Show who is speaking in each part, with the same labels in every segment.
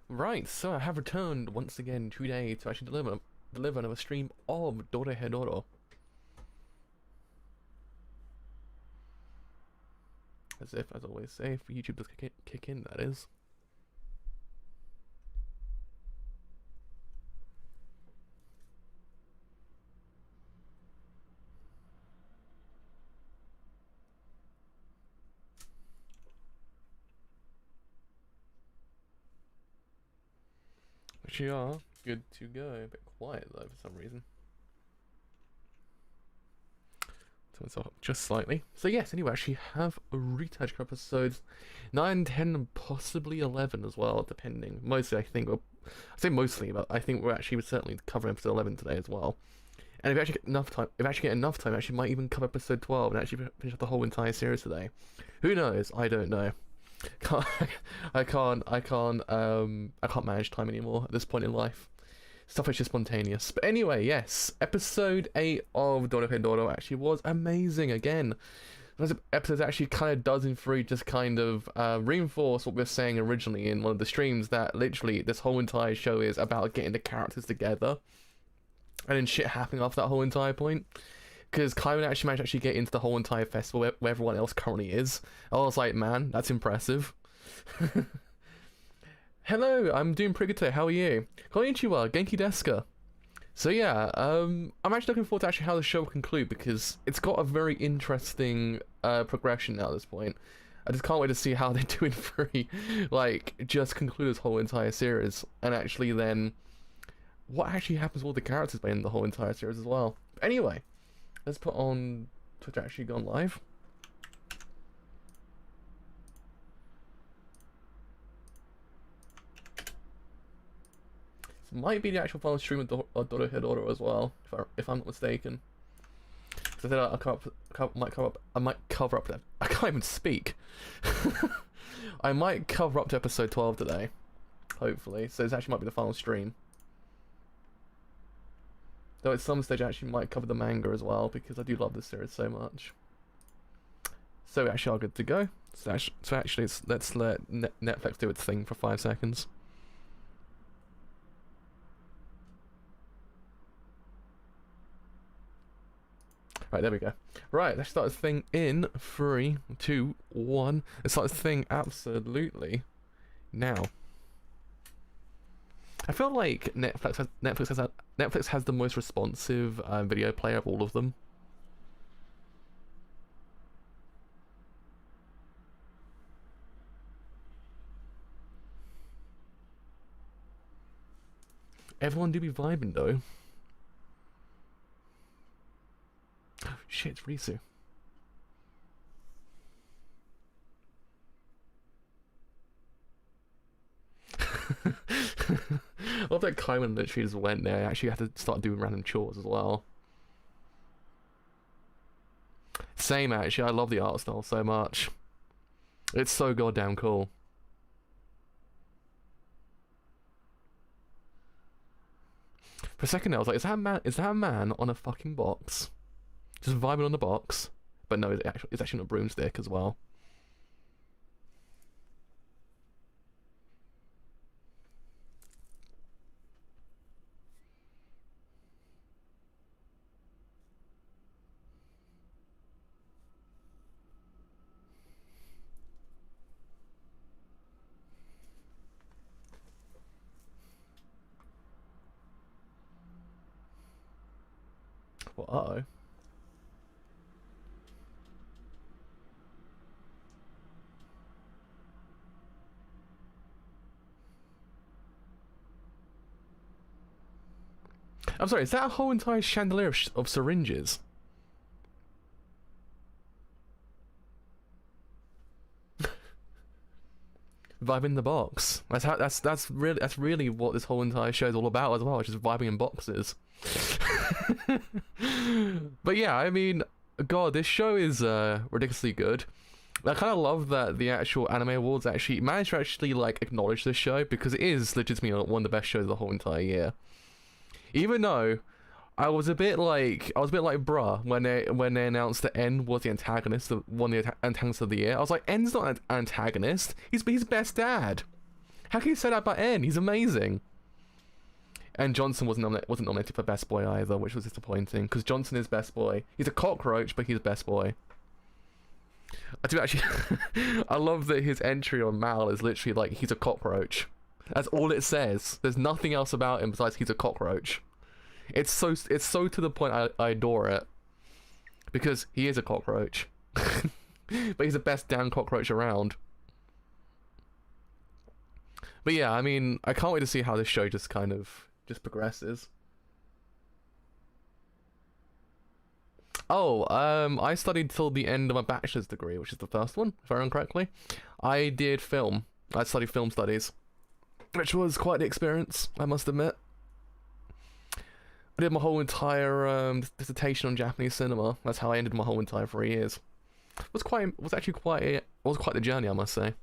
Speaker 1: Right, so I have returned once again today to actually deliver another stream of Dorohedoro. As always say, for YouTube does kick in, that is. Which you are good to go. A bit quiet though for some reason. Turn myself up just slightly. So yes, anyway, I actually have a retouch episodes 9, 10, and possibly 11 as well, depending. Mostly, I think, I say mostly, but I think we're certainly covering episode 11 today as well. And if we actually get enough time, I actually might even cover episode 12 and actually finish up the whole entire series today. Who knows? I don't know. I can't manage time anymore at this point in life. Stuff is just spontaneous. But anyway, yes, episode 8 of Dorohedoro actually was amazing again. Those episodes actually kind of does in free just kind of reinforce what we were saying originally in one of the streams, that literally this whole entire show is about getting the characters together and then shit happening after that whole entire point. Because Kaiman actually managed to actually get into the whole entire festival where everyone else currently is. I was like, man, that's impressive. Hello, I'm doing pretty good today. How are you? Konnichiwa, Genki desu ka? So yeah, I'm actually looking forward to actually how the show will conclude, because it's got a very interesting progression now at this point. I just can't wait to see how they do in free, like, just conclude this whole entire series, and actually then what actually happens with all the characters in the whole entire series as well. But anyway, let's put on Twitter actually gone live. This might be the actual final stream of Dorohedoro as well, if I'm not mistaken. Because I said I might cover up. I can't even speak. I might cover up to episode 12 today, hopefully. So this actually might be the final stream. Though at some stage I actually might cover the manga as well, because I do love this series so much. So we actually are good to go. So actually let's let Netflix do its thing for 5 seconds. Right, there we go. Right, let's start this thing in 3, 2, 1. Let's start this thing absolutely now. I feel like Netflix has the most responsive video player of all of them. Everyone do be vibing though. Oh, shit, it's Risu. I love that Kaiman literally just went there and actually had to start doing random chores as well. Same actually, I love the art style so much. It's so goddamn cool. For a second I was like, is that a man on a fucking box? Just vibing on the box? But no, it's actually on a broomstick as well. Well, uh-oh. I'm sorry, is that a whole entire chandelier of syringes? Vibing in the box. That's really what this whole entire show is all about as well, just vibing in boxes. But yeah, I mean, God, this show is ridiculously good. I kind of love that the actual Anime Awards actually managed to actually like acknowledge this show, because it is legitimately one of the best shows of the whole entire year. Even though I was a bit like bruh when they announced that N was the antagonist, one of the antagonists of the year. I was like, N's not an antagonist. He's best dad. How can you say that about N? He's amazing. And Johnson wasn't nominated for Best Boy either, which was disappointing, because Johnson is Best Boy. He's a cockroach, but he's Best Boy. I do actually... I love that his entry on Mal is literally like, he's a cockroach. That's all it says. There's nothing else about him besides he's a cockroach. It's so to the point I adore it. Because he is a cockroach. But he's the best damn cockroach around. But yeah, I mean, I can't wait to see how this show just kind of progresses. Oh, I studied till the end of my bachelor's degree, which is the first one, if I remember correctly. I did film. I studied film studies, which was quite the experience, I must admit. I did my whole entire dissertation on Japanese cinema. That's how I ended my whole entire 3 years. It was quite the journey, I must say.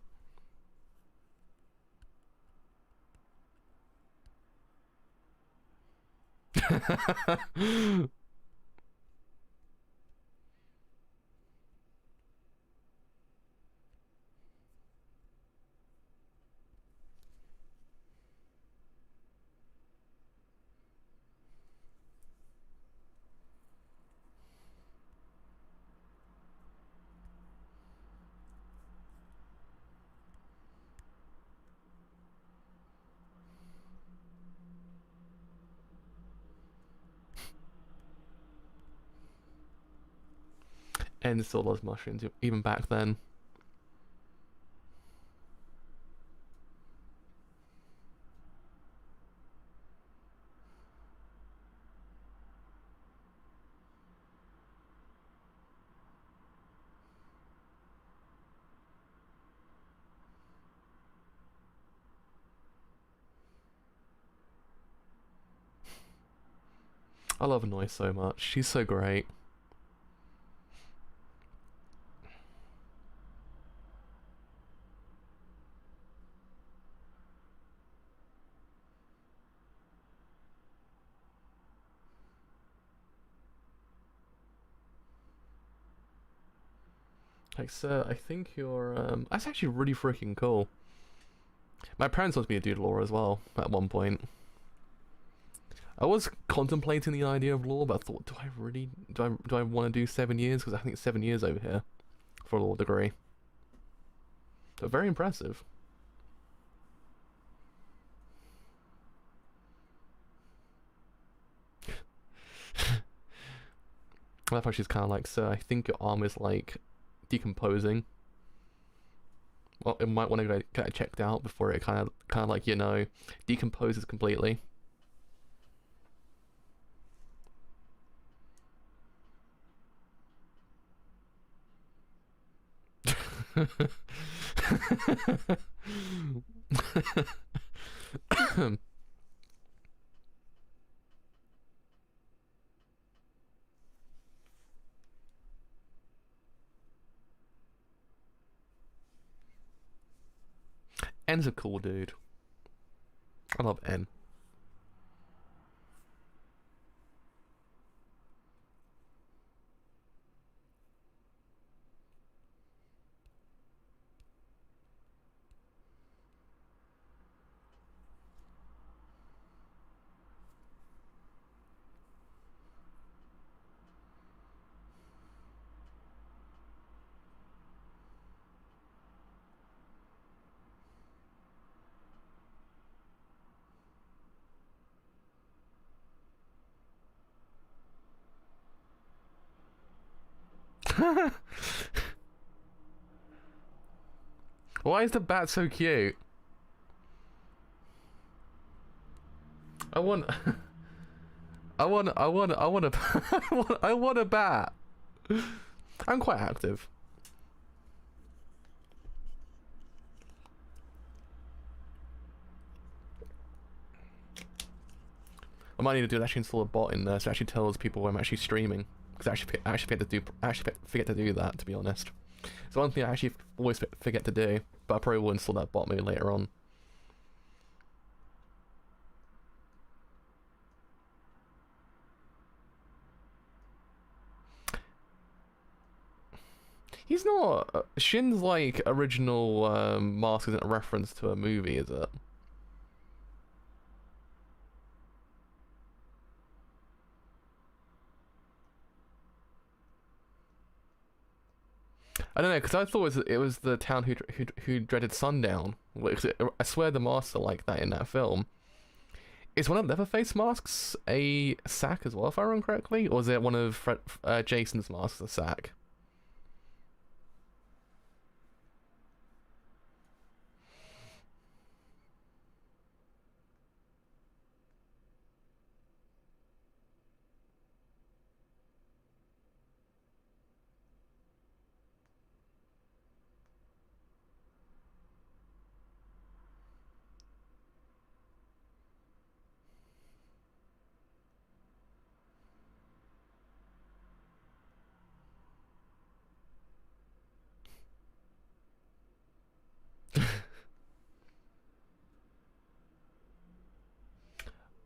Speaker 1: And still loves mushrooms, even back then. I love Noi so much. She's so great. Like, sir, I think you're, that's actually really freaking cool. My parents wanted me to do law as well, at one point. I was contemplating the idea of law, but I thought, do I want to do 7 years? Because I think it's 7 years over here for a law degree. So very impressive. I love how she's kind of like, sir, I think your arm is like decomposing. Well, it might want to go get it checked out before it kind of like, you know, decomposes completely. N's a cool dude. I love N. Why is the bat so cute? I want a bat. I'm quite active. I might need to do is actually install a bot in there so it actually tells people when I'm actually streaming. Because I actually forget to do that, to be honest. It's one thing I actually always forget to do, but I probably will install that bot maybe later on. He's not. Shin's like original mask isn't a reference to a movie, is it? I don't know, because I thought it was the town who dreaded sundown. I swear the masks are like that in that film. Is one of Leatherface masks a sack as well, if I remember correctly, or is it one of Jason's masks a sack?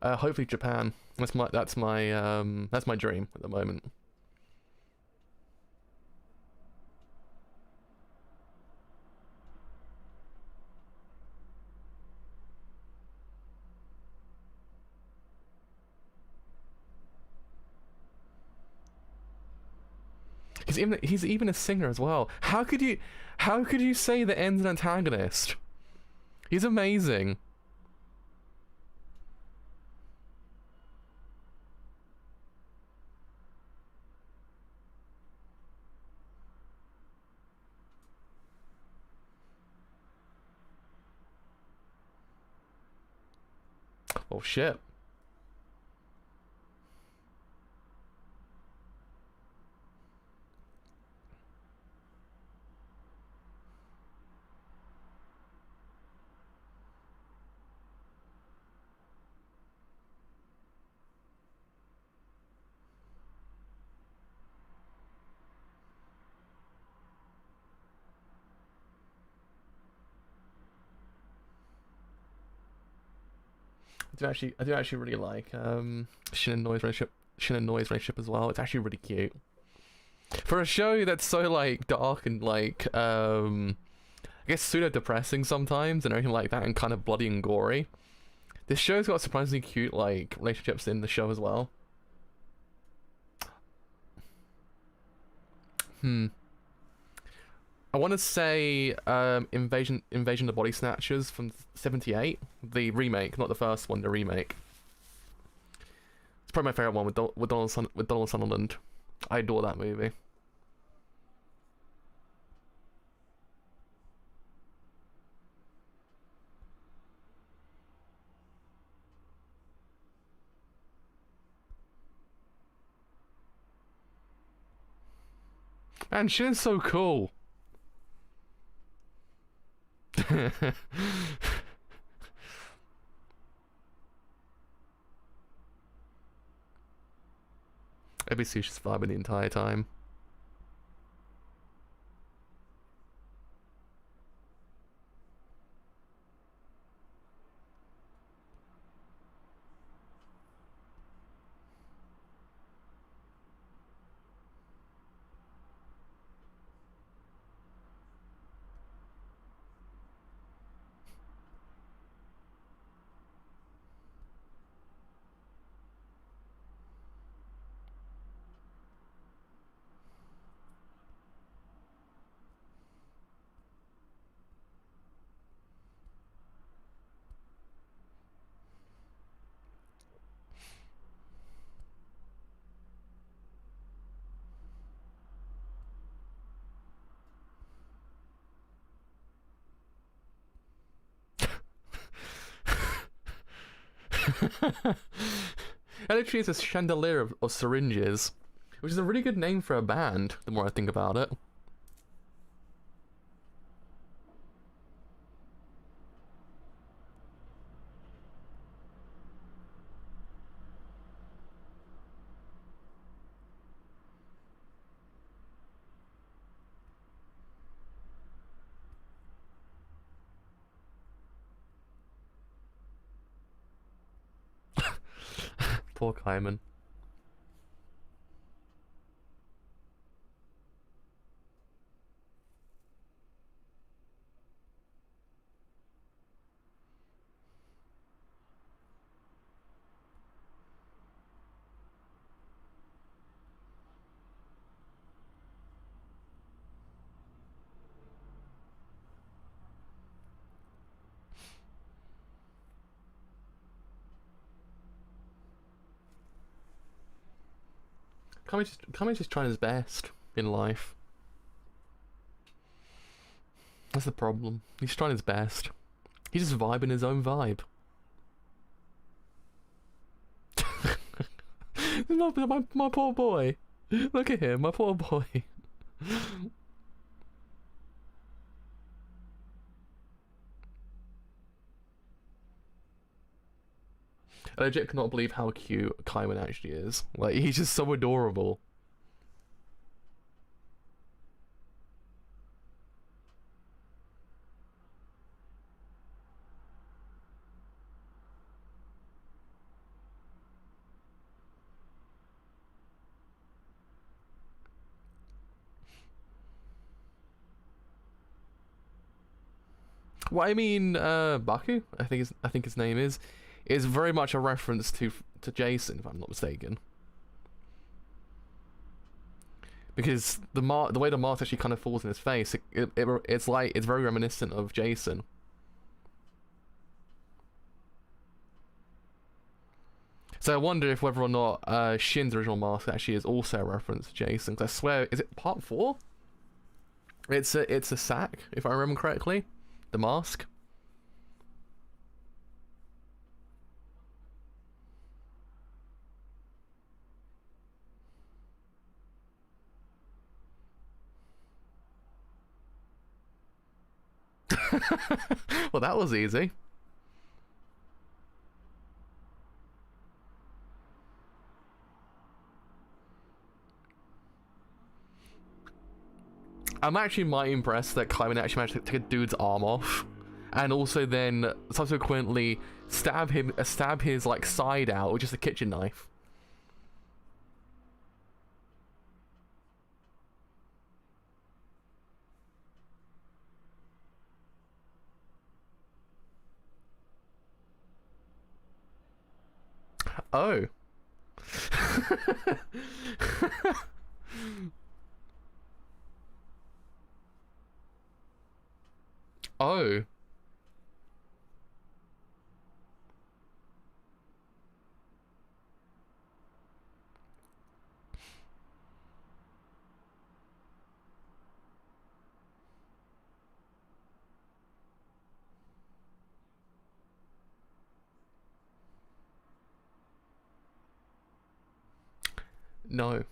Speaker 1: Hopefully Japan. That's my dream at the moment. He's even a singer as well. How could you say the end's an antagonist? He's amazing. Oh shit. I do actually really like Shin and Noi's relationship as well. It's actually really cute. For a show that's so like dark and like I guess pseudo depressing sometimes and everything like that and kind of bloody and gory. This show's got surprisingly cute like relationships in the show as well. Hmm. I want to say Invasion of the Body Snatchers from '78, the remake, not the first one, the remake. It's probably my favorite one with Donald Sutherland. I adore that movie. Man, Shin's so cool. Ebisu's vibing the entire time. It literally is a chandelier of syringes, which is a really good name for a band, the more I think about it. Poor Kaiman. Kami's just trying his best in life. That's the problem. He's trying his best. He's just vibing his own vibe. my poor boy. Look at him, my poor boy. I legit cannot believe how cute Kaiman actually is. Like, he's just so adorable. Well, I mean, Baku, I think his name is very much a reference to Jason, if I'm not mistaken. Because the way the mask actually kind of falls in his face, it's like it's very reminiscent of Jason. So I wonder if whether or not Shin's original mask actually is also a reference to Jason. 'Cause I swear, is it part 4? It's a sack, if I remember correctly. The mask. Well, that was easy. I'm actually mighty impressed that Kaiman actually managed to take a dude's arm off, and also then subsequently stab his like side out with just a kitchen knife. Oh. Oh. No.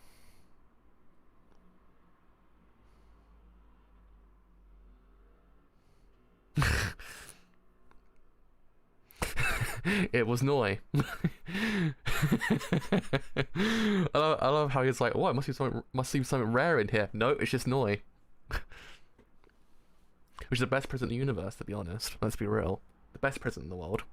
Speaker 1: It was Noi. I love how he's like, oh, it must be something rare in here. No, it's just Noi. Which is the best present in the universe, to be honest. Let's be real. The best present in the world.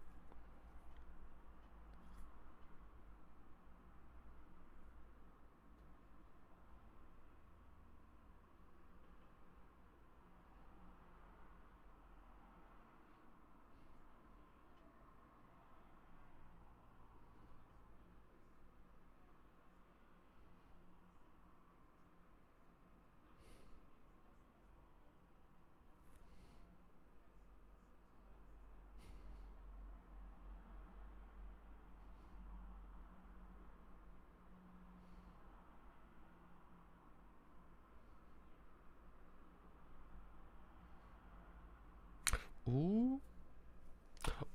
Speaker 1: Ooh.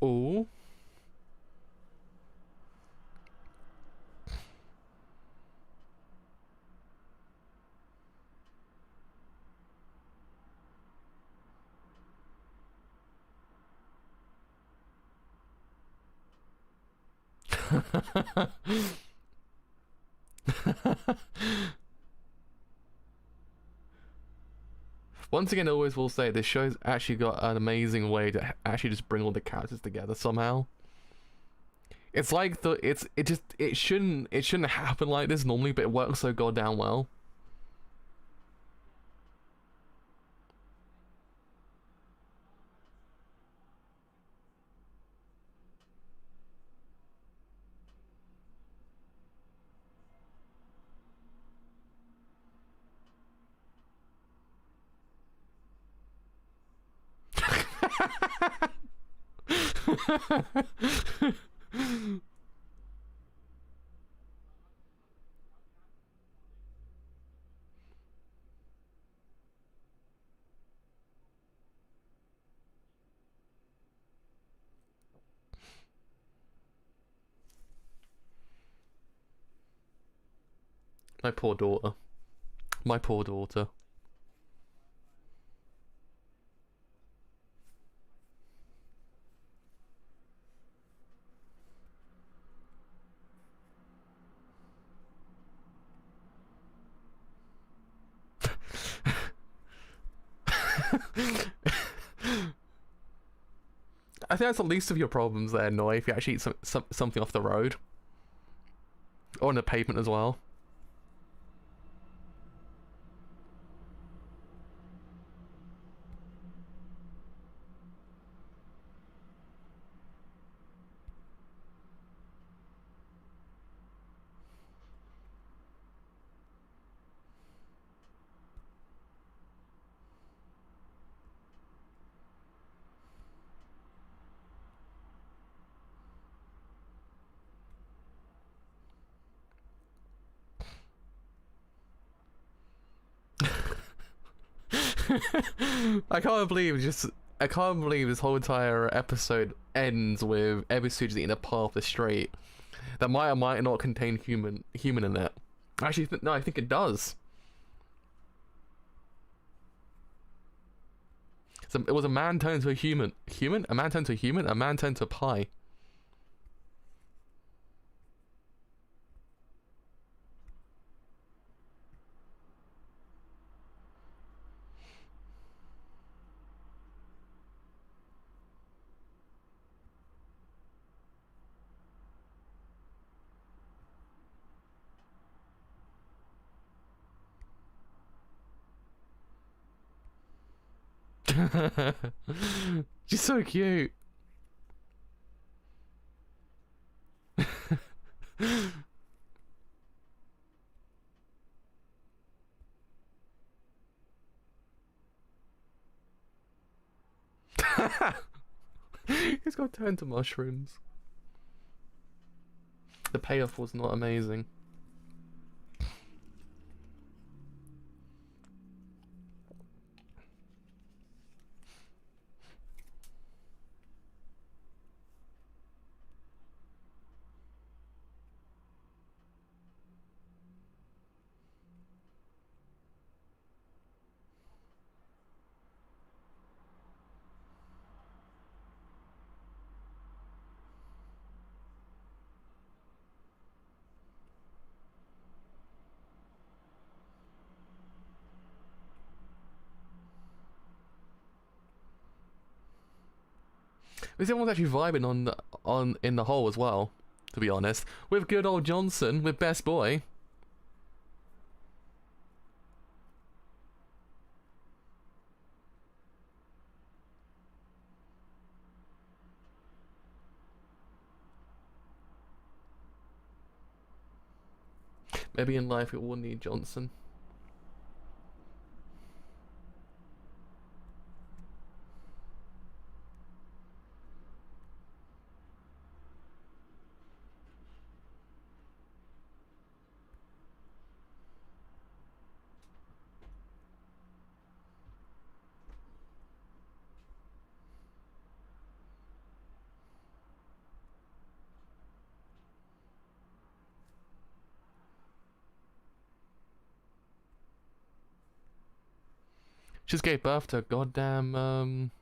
Speaker 1: Ooh. Once again, I always will say this show's actually got an amazing way to actually just bring all the characters together somehow. It's like it shouldn't happen like this normally, but it works so goddamn well. My poor daughter. My poor daughter. I think that's the least of your problems there, Noi, if you actually eat something off the road. Or on the pavement as well. I can't believe this whole entire episode ends with every student eating a part of the street that might or might not contain human in it. Actually, no, I think it does. So it was a man turned into a human. A man turned to a human. A man turned to a pie. She's so cute. He's got turned to mushrooms. The payoff was not amazing. Because everyone's actually vibing on in the hole as well, to be honest. With good old Johnson, with best boy. Maybe in life it will need Johnson. Just gave birth to a goddamn,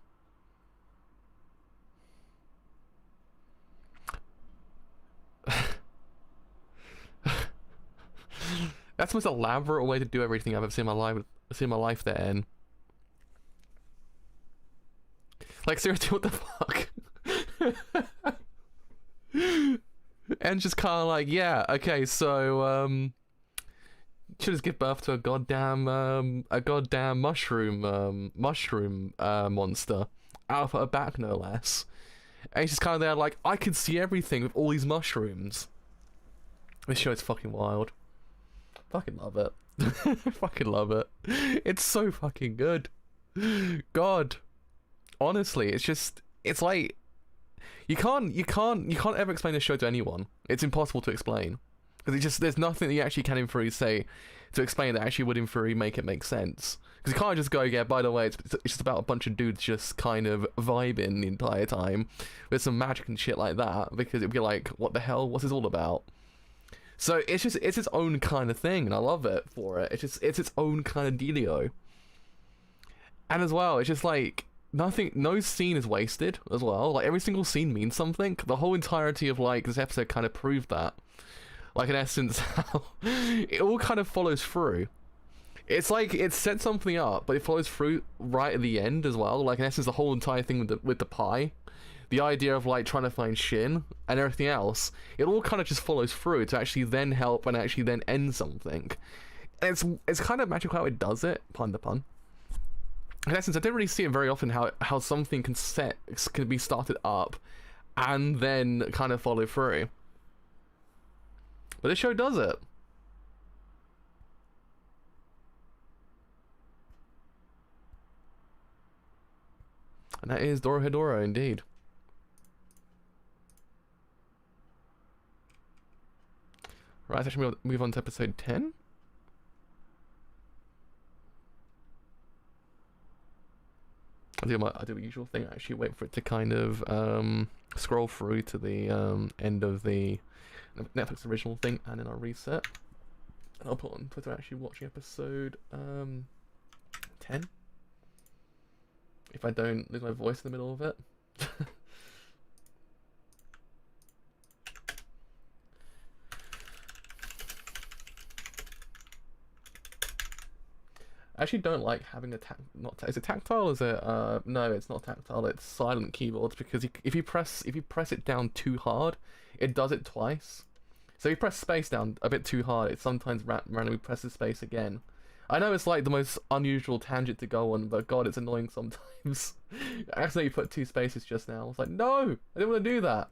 Speaker 1: That's the most elaborate way to do everything I've ever seen in my life there, and like seriously, what the fuck? And just kind of like, yeah, okay, so should just give birth to a goddamn mushroom monster out of her back, no less. And he's just kind of there like, I can see everything with all these mushrooms. This show is fucking wild. Fucking love it. Fucking love it. It's so fucking good. God, honestly, it's like you can't ever explain this show to anyone. It's impossible to explain. Because there's nothing that you actually can in theory say to explain that actually would in theory make it make sense. Because you can't just go, yeah, by the way, it's just about a bunch of dudes just kind of vibing the entire time with some magic and shit like that. Because it'd be like, what the hell? What's this all about? So it's its own kind of thing, and I love it for it. It's its own kind of dealio. And as well, it's just like no scene is wasted as well. Like every single scene means something. The whole entirety of like this episode kind of proved that. Like in essence, how it all kind of follows through. It's like it sets something up, but it follows through right at the end as well. Like in essence, the whole entire thing with the pie, the idea of like trying to find Shin and everything else, it all kind of just follows through to actually then help and actually then end something. And it's kind of magical how it does it, pun the pun. In essence, I don't really see it very often how something can be started up and then kind of follow through. But this show does it. And that is Dorohedoro, indeed. Right, let's actually move on to episode 10. I'll do the usual thing. I actually wait for it to kind of scroll through to the end of the Netflix original thing, and then I'll reset. And I'll put on Twitter actually watching episode 10. If I don't lose my voice in the middle of it. I actually don't like having a is it tactile? Is it no, it's not tactile. It's silent keyboards, because if you press it down too hard, it does it twice. So if you press space down a bit too hard, it sometimes randomly presses space again. I know it's like the most unusual tangent to go on, but God, it's annoying sometimes. I accidentally put 2 spaces just now. I was like, no, I didn't want to do that.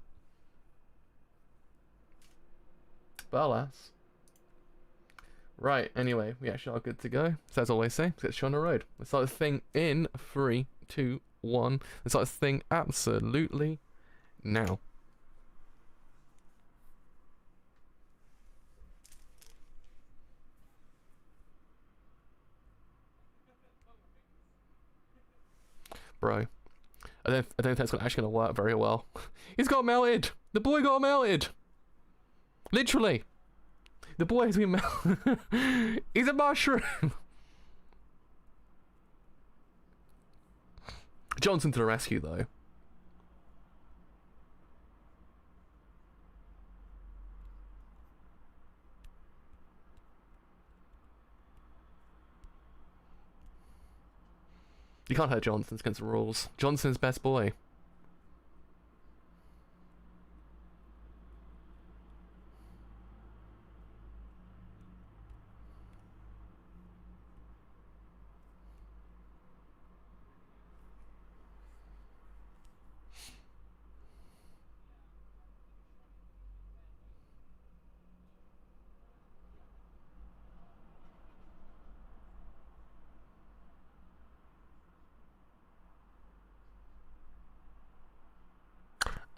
Speaker 1: But alas. Right, anyway, we actually are good to go. So as I always say, let's get the show on the road. Let's start this thing in 3, 2, 1. Let's start this thing absolutely now. Bro, I don't think that's actually gonna work very well. He's got melted. The boy got melted. Literally, the boy has been melted. He's a mushroom. Johnson to the rescue, though. You can't hurt Johnson against the rules. Johnson's best boy.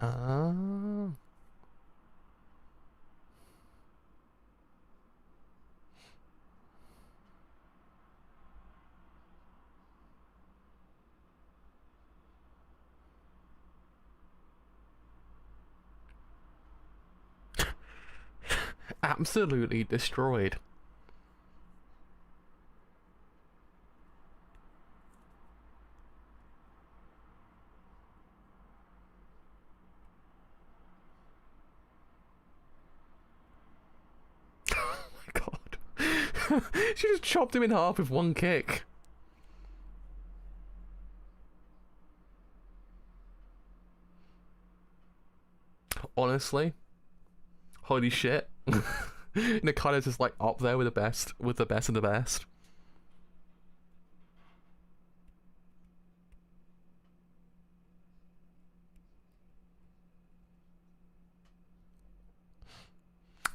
Speaker 1: Ah. Absolutely destroyed. She just chopped him in half with one kick. Honestly, holy shit. Nakata's just like up there with the best of the best.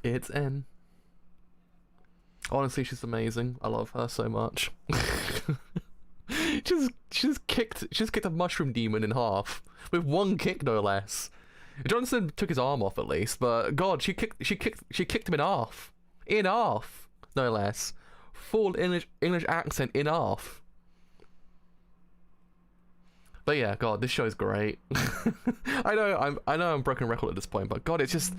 Speaker 1: It's N. Honestly, she's amazing. I love her so much. She just kicked a mushroom demon in half with one kick, no less. Johnson took his arm off at least, but God, she kicked him in half, no less. Full English accent in half. But yeah, God, this show is great. I know I'm broken record at this point, but God, it's just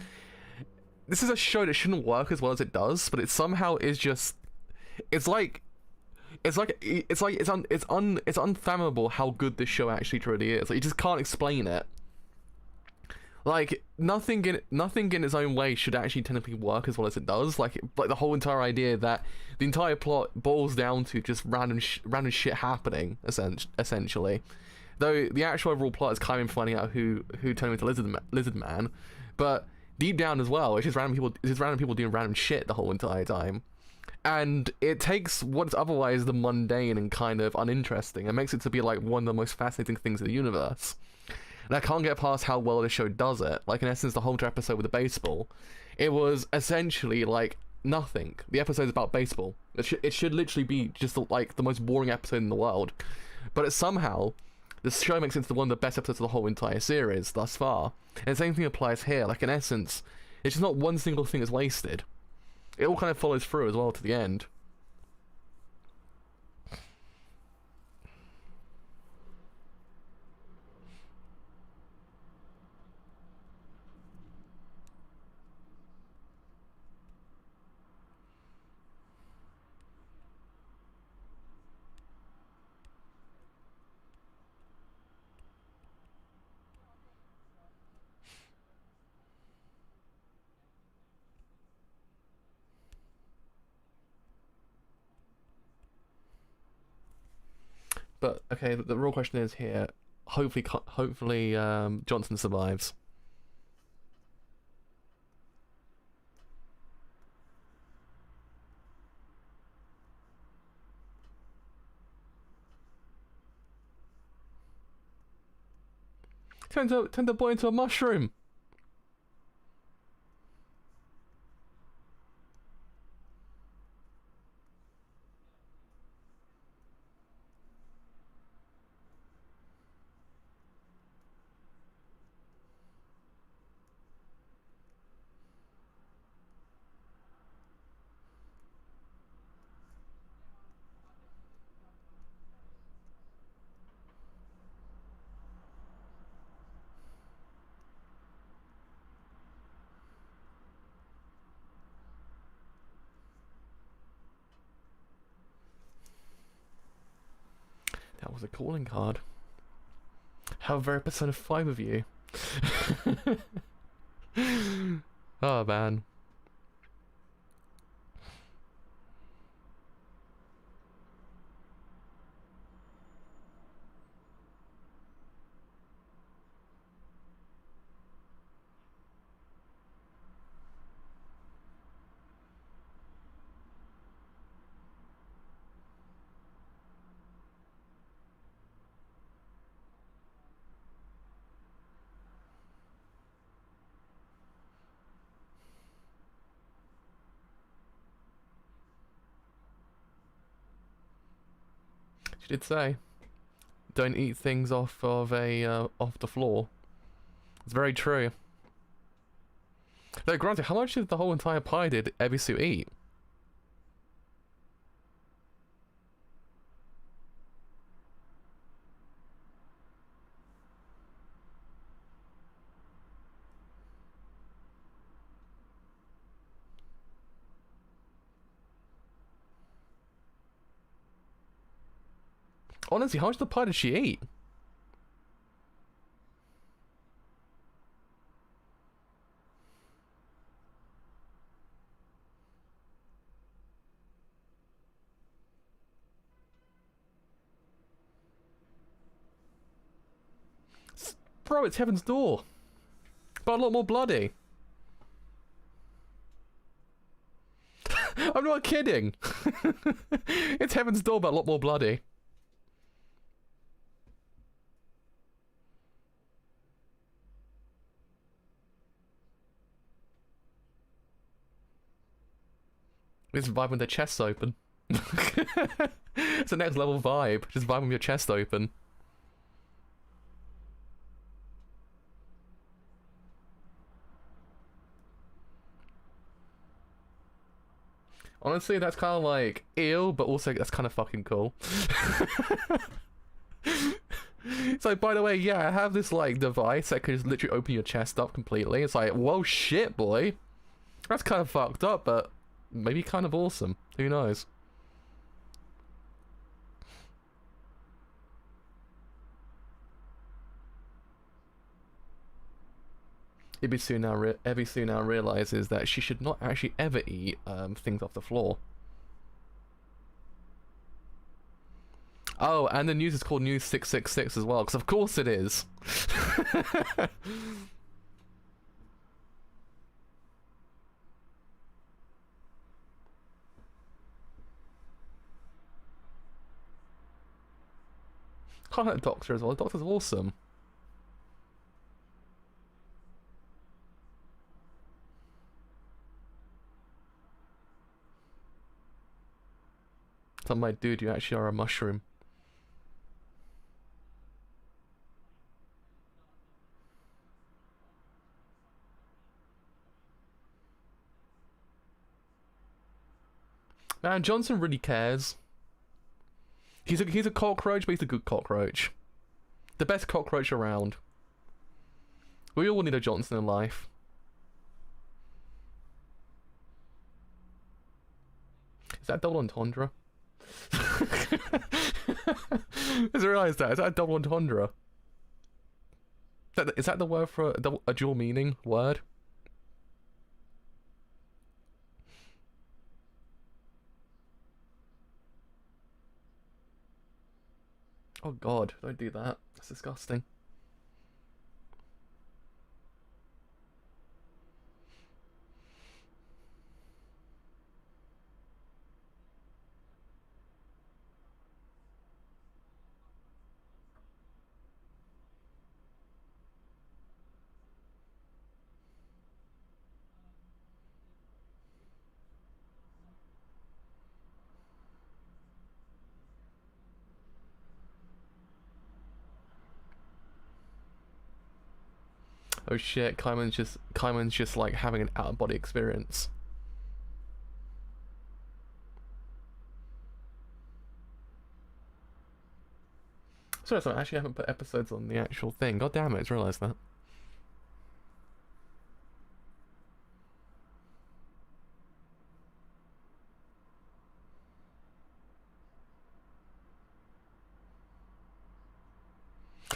Speaker 1: this is a show that shouldn't work as well as it does, but it somehow is just. It's unfathomable how good this show actually truly is. Like, you just can't explain it. Like, nothing in its own way should actually technically work as well as it does. Like the whole entire idea that the entire plot boils down to just random shit happening, essentially. Though the actual overall plot is kind of finding out who turned into Lizard Man, but deep down as well, it's just random people doing random shit the whole entire time. And it takes what's otherwise the mundane and kind of uninteresting and makes it to be like one of the most fascinating things in the universe. And I can't get past how well the show does it. Like, in essence, the whole episode with the baseball, it was essentially like nothing. The episode's about baseball. It should literally be just like the most boring episode in the world. But somehow, the show makes it into one of the best episodes of the whole entire series thus far. And the same thing applies here. Like, in essence, it's just not one single thing is wasted. It all kind of follows through as well to the end. But okay, the real question is here. Hopefully, Johnson survives. Turn the boy into a mushroom. That was a calling card. How very Persona 5 of you. Oh man. She did say, "Don't eat things off of off the floor." It's very true. Though, granted, how much of the whole entire pie did Ebisu eat? Honestly, how much of the pie did she eat? Bro, it's Heaven's Door. But a lot more bloody. I'm not kidding. It's Heaven's Door, but a lot more bloody. This vibe with the chest open. It's a next level vibe. Just vibe with your chest open. Honestly, that's kind of like ew, but also that's kind of fucking cool. So, by the way, yeah, I have this like device that can just literally open your chest up completely. It's like, whoa, shit, boy. That's kind of fucked up, but maybe kind of awesome. Who knows? Ebisu now realizes that she should not actually ever eat things off the floor. Oh, and the news is called News 666 as well, because of course it is. Can't hurt Doctor as well. The Doctor's awesome. So my dude, you actually are a mushroom. Man, Johnson really cares. He's a cockroach, but he's a good cockroach. The best cockroach around. We all need a Johnson in life. Is that double entendre? I just realised that. Is that a double entendre? Is that the word for a dual meaning word? Oh god, don't do that. That's disgusting. Oh shit, Kaiman's just like having an out-of-body experience. Sorry, I actually haven't put episodes on the actual thing. God damn it, I just realised that.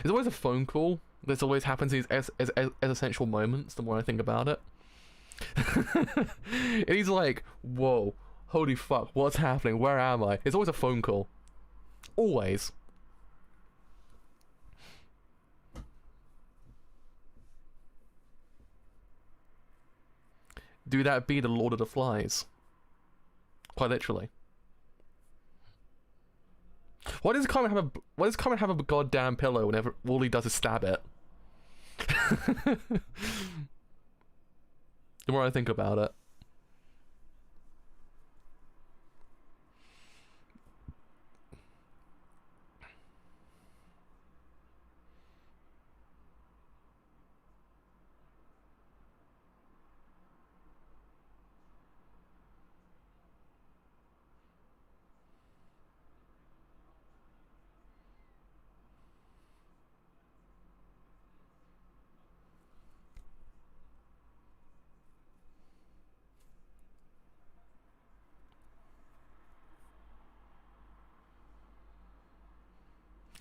Speaker 1: There's always a phone call. This always happens in these as essential moments, the more I think about it. And he's like, whoa, holy fuck, what's happening? Where am I? It's always a phone call. Always. Do that be the Lord of the Flies? Quite literally. Why does Carmen have a goddamn pillow whenever all he does is stab it? The more I think about it.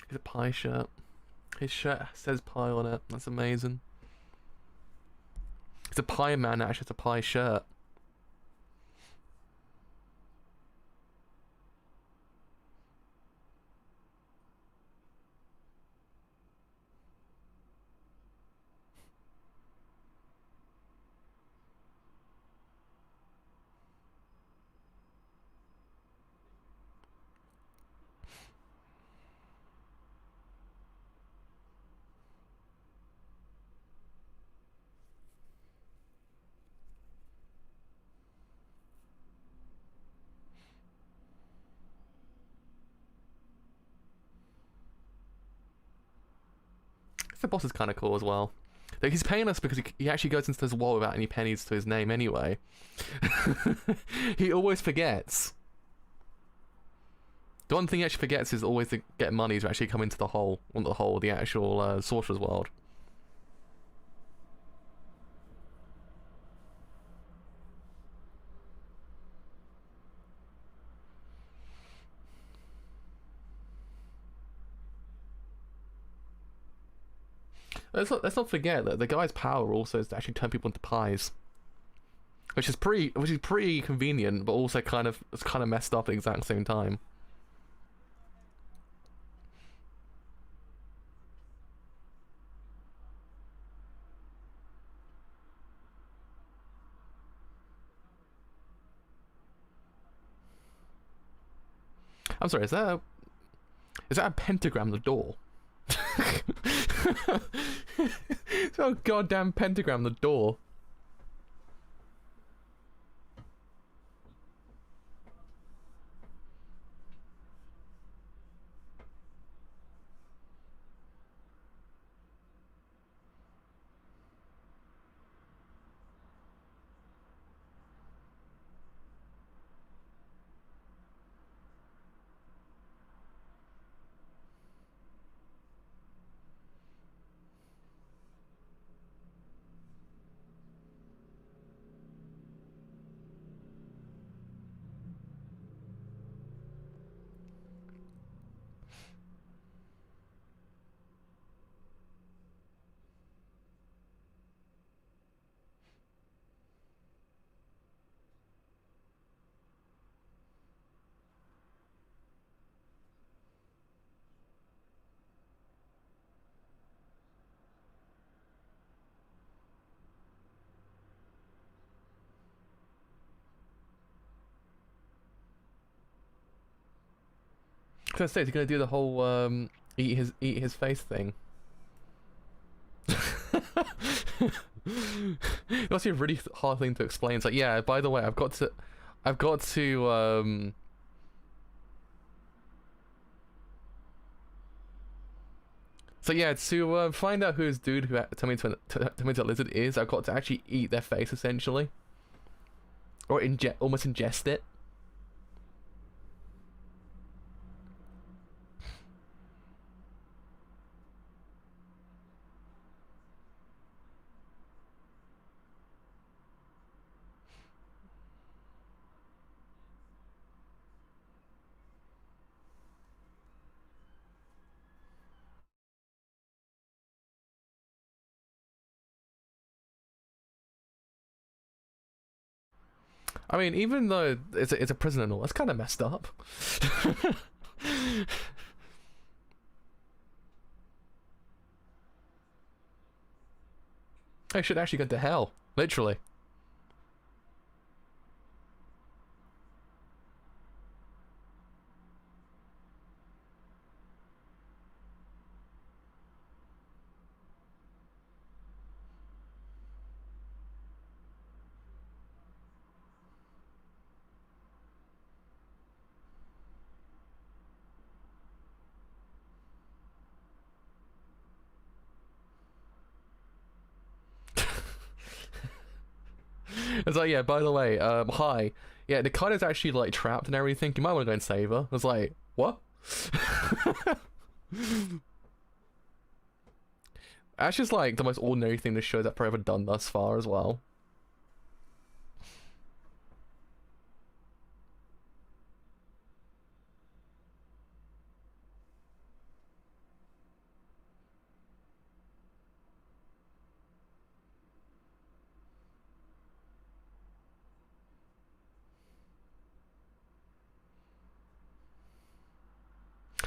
Speaker 1: It's a pie shirt. His shirt says pie on it. That's amazing. It's a pie man, actually. It's a pie shirt. The boss is kind of cool as well. Like, he's paying us because he actually goes into this wall without any pennies to his name anyway. He always forgets. The one thing he actually forgets is always to get money to actually come into the actual sorcerer's world. let's not forget that the guy's power also is to actually turn people into pies, which is pretty convenient, but also it's kind of messed up at the exact same time. I'm sorry, is that a pentagram on the door? It's a goddamn pentagram on the door. I say, he's gonna do the whole eat his face thing. It must be a really hard thing to explain. It's like, yeah, by the way, I've got to. So yeah, to find out who this dude who Terminator Lizard is, I've got to actually eat their face essentially, or almost ingest it. I mean, even though it's a prison and all, that's kind of messed up. I should actually go to hell, literally. It's like, yeah, by the way, hi. Yeah, the card is actually like trapped and everything. You might want to go and save her. I was like, what? That's just like the most ordinary thing this show's ever done thus far as well.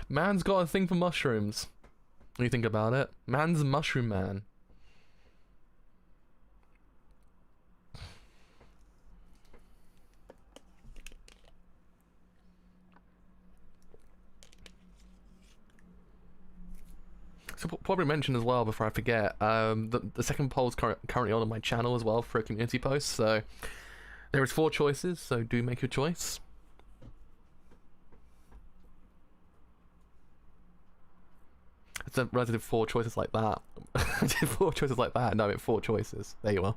Speaker 1: Man's got a thing for mushrooms. When you think about it, man's a mushroom man. So probably mention as well before I forget. The second poll is currently on my channel as well for a community post. So there is 4 choices. So do make your choice. It's a relative 4 choices like that. 4 choices like that. No, 4 choices. There you are.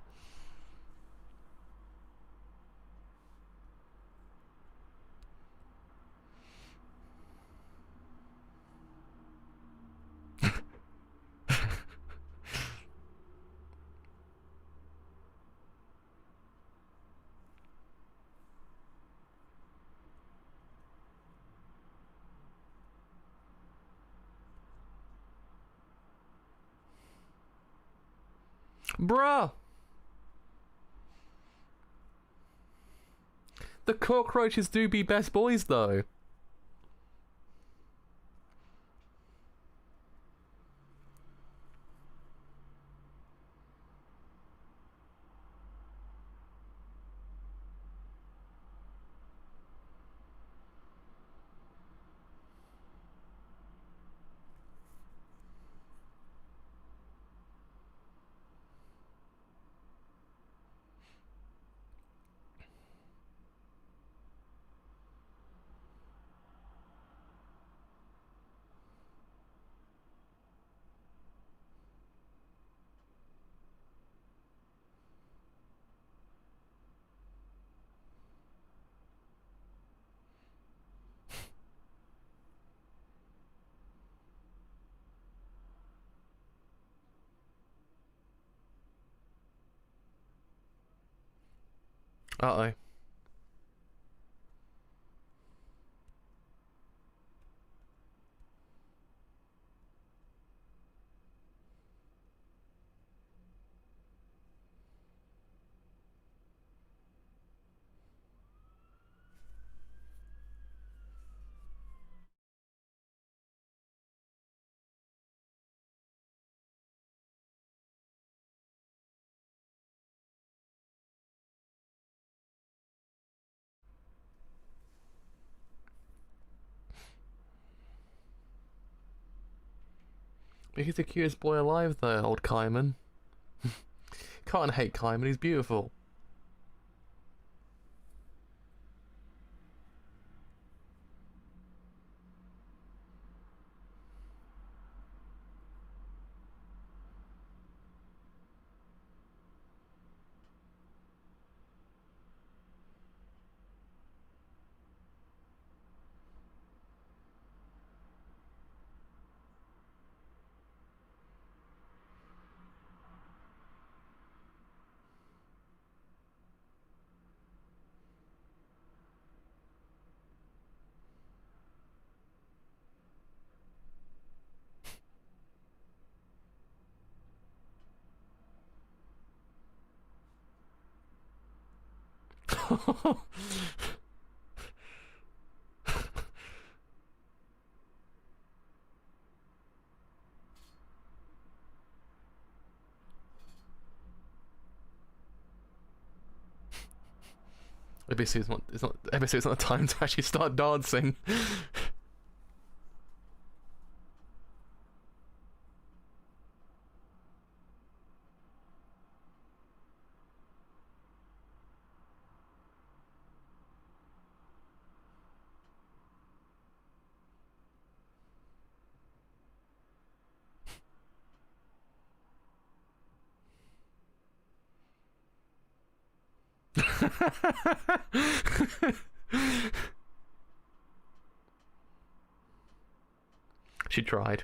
Speaker 1: Bruh! The cockroaches do be best boys, though. Uh-oh. He's the cutest boy alive, though, old Kaiman. Can't hate Kaiman, he's beautiful. Obviously, it's not the time to actually start dancing. She tried.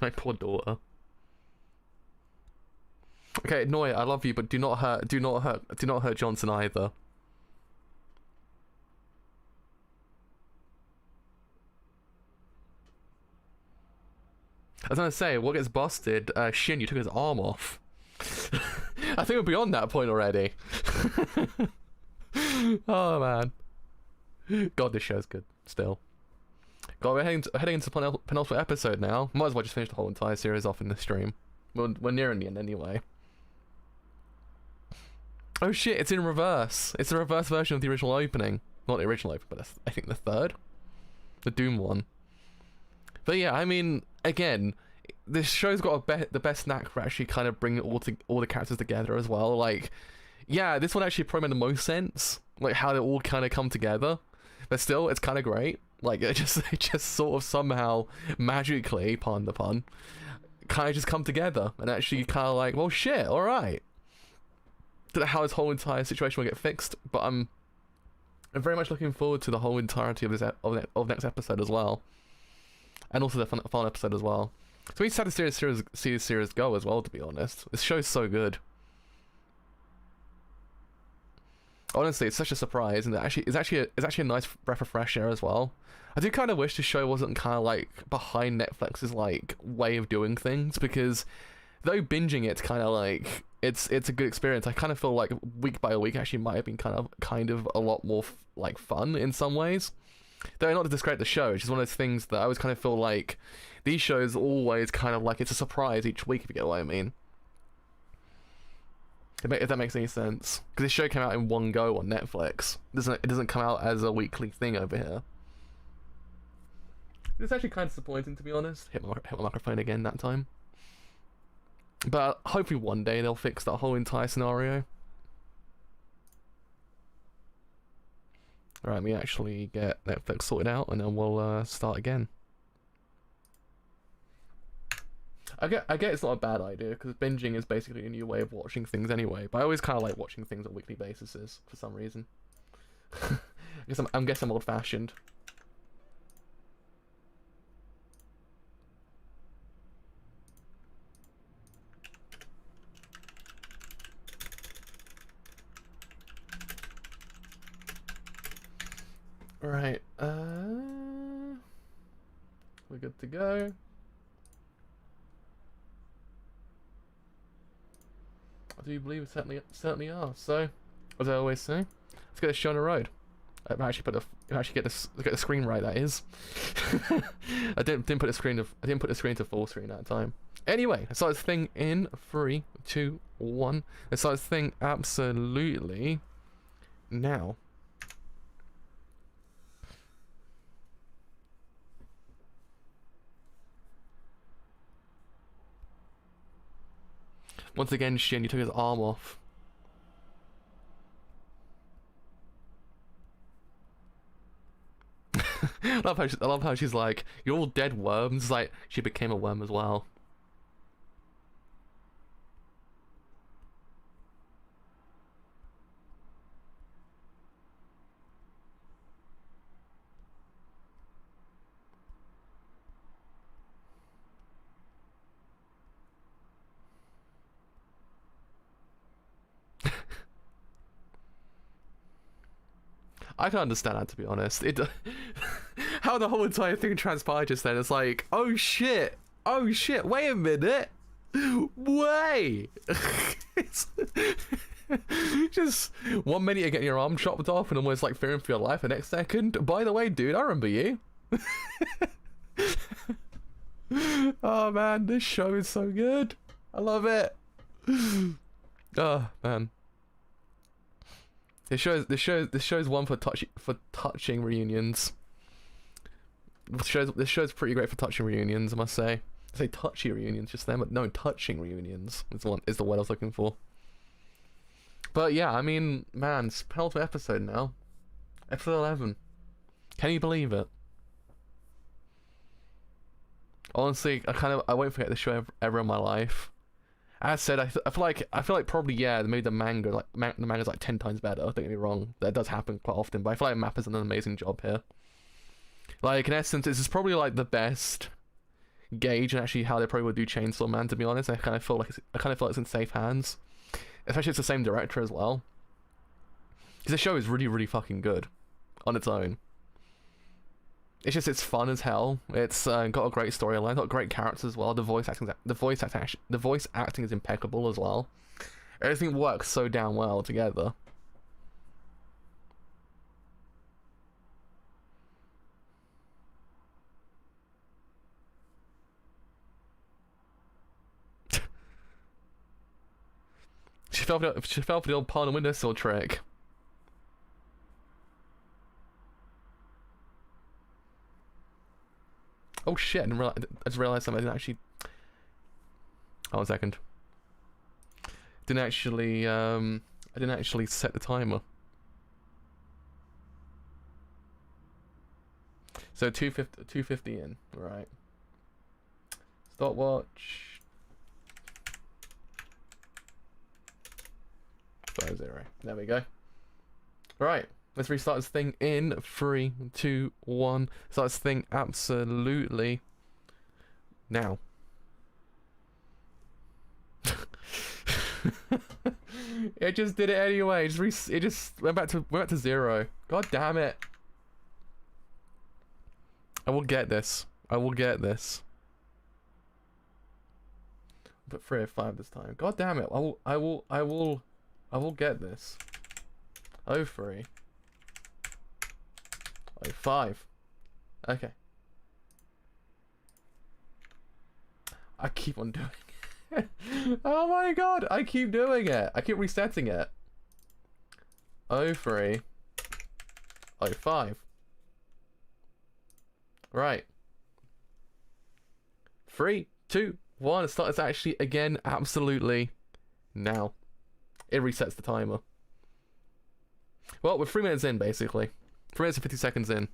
Speaker 1: My poor daughter. Okay, Noya, I love you, but do not hurt Johnson either. I was gonna say, what gets busted? Shin, you took his arm off. I think we're beyond that point already. Oh man. God, this show's good still. God, we're heading into the penultimate episode now. Might as well just finish the whole entire series off in the stream. We're nearing the end anyway. Oh shit, it's in reverse. It's a reverse version of the original opening. Not the original opening, but I think the third. The Doom one. But yeah, I mean, again, this show's got the best knack for actually kind of bringing all the characters together as well. Like, yeah, this one actually probably made the most sense. Like how they all kind of come together. But still, it's kind of great. Like it just sort of somehow magically, pardon the pun, kind of just come together and actually kind of like, well, shit, all right. Don't know how this whole entire situation will get fixed, but I'm very much looking forward to the whole entirety of this of next episode as well, and also the final episode as well. So we just had to see the series go as well. To be honest, this show's so good. Honestly, it's such a surprise, and it's actually a nice breath of fresh air as well. I do kind of wish the show wasn't kind of like behind Netflix's like way of doing things, because though binging it's kind of like it's a good experience. I kind of feel like week by week actually might have been kind of a lot more like fun in some ways. Though not to discredit the show, it's just one of those things that I always kind of feel like these shows always kind of like it's a surprise each week, if you get what I mean. If that makes any sense, because this show came out in one go on Netflix. It doesn't come out as a weekly thing over here. It's actually kind of disappointing, to be honest. Hit my microphone again that time. But hopefully one day they'll fix that whole entire scenario. Alright, let me actually get Netflix sorted out, and then we'll start again. I get it's not a bad idea, because binging is basically a new way of watching things anyway, but I always kind of like watching things on weekly bases for some reason. I guess I'm old-fashioned. Right, we're good to go. I do believe we certainly are. So, as I always say, let's get this show on the road. I've actually get the screen right. That is, I didn't put the screen to full screen that time. Anyway, let's start this thing in 3, 2, 1. Let's start this thing absolutely now. Once again, Shin, you took his arm off. I love how she's like, you're all dead worms. It's like, she became a worm as well. I can understand that, to be honest. How the whole entire thing transpired just then. It's like, oh shit, wait a minute, wait. It's just 1 minute you're getting your arm chopped off and almost like fearing for your life the next second. By the way, dude, I remember you. Oh man, this show is so good. I love it. Oh man. This show's one for touching reunions. This show's pretty great for touching reunions, I must say. I say touchy reunions just then, but no, touching reunions is the word I was looking for. But yeah, I mean, man, it's penultimate episode now. Episode 11. Can you believe it? Honestly, I won't forget this show ever in my life. As said, I feel like probably, yeah, maybe the manga's like 10 times better. Don't get me wrong, that does happen quite often, but I feel like Mappa's done an amazing job here. Like, in essence, this is probably like the best gauge and actually how they probably would do Chainsaw Man, to be honest. I kind of feel like it's in safe hands, especially it's the same director as well, because the show is really, really fucking good on its own. It's fun as hell. It's got a great storyline, got great characters as well. The voice acting is impeccable as well. Everything works so damn well together. She fell for the old palm and windowsill trick. Oh shit, I just realized something. I didn't actually... Oh, 1 second. I didn't actually set the timer. So 250 in, right. Stopwatch. 50. There we go. Right. Let's restart this thing in 3, 2, 1. Start this thing absolutely now. It just did it anyway. It just went back to 0. God damn it. I will get this. I will get this. But 305 this time. God damn it. I will get this. 03. 05. Okay. I keep on doing it. Oh my god, I keep doing it. I keep resetting it. 03. 05. Right. 3, 2, 1. It starts actually again absolutely now. It resets the timer. Well, we're 3 minutes in basically. 3 minutes and 50 seconds in.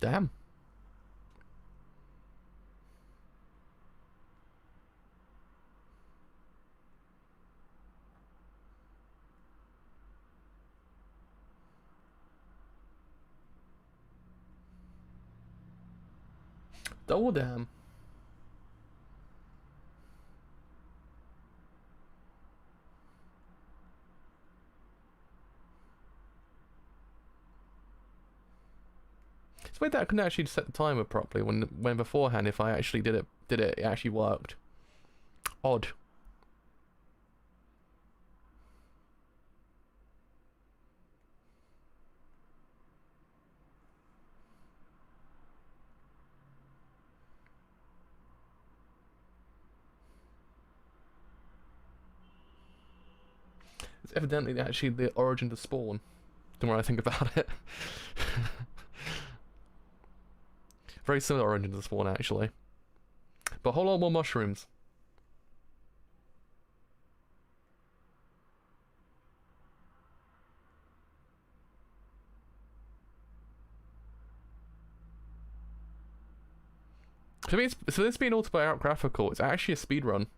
Speaker 1: Damn. Double damn. It's weird that I couldn't actually set the timer properly when beforehand if I actually did it, it actually worked. Odd. It's evidently actually the origin to Spawn, the more I think about it. Very similar origin to Spawn, actually. But a whole lot more mushrooms. For me, so this being autobiographical, it's actually a speedrun.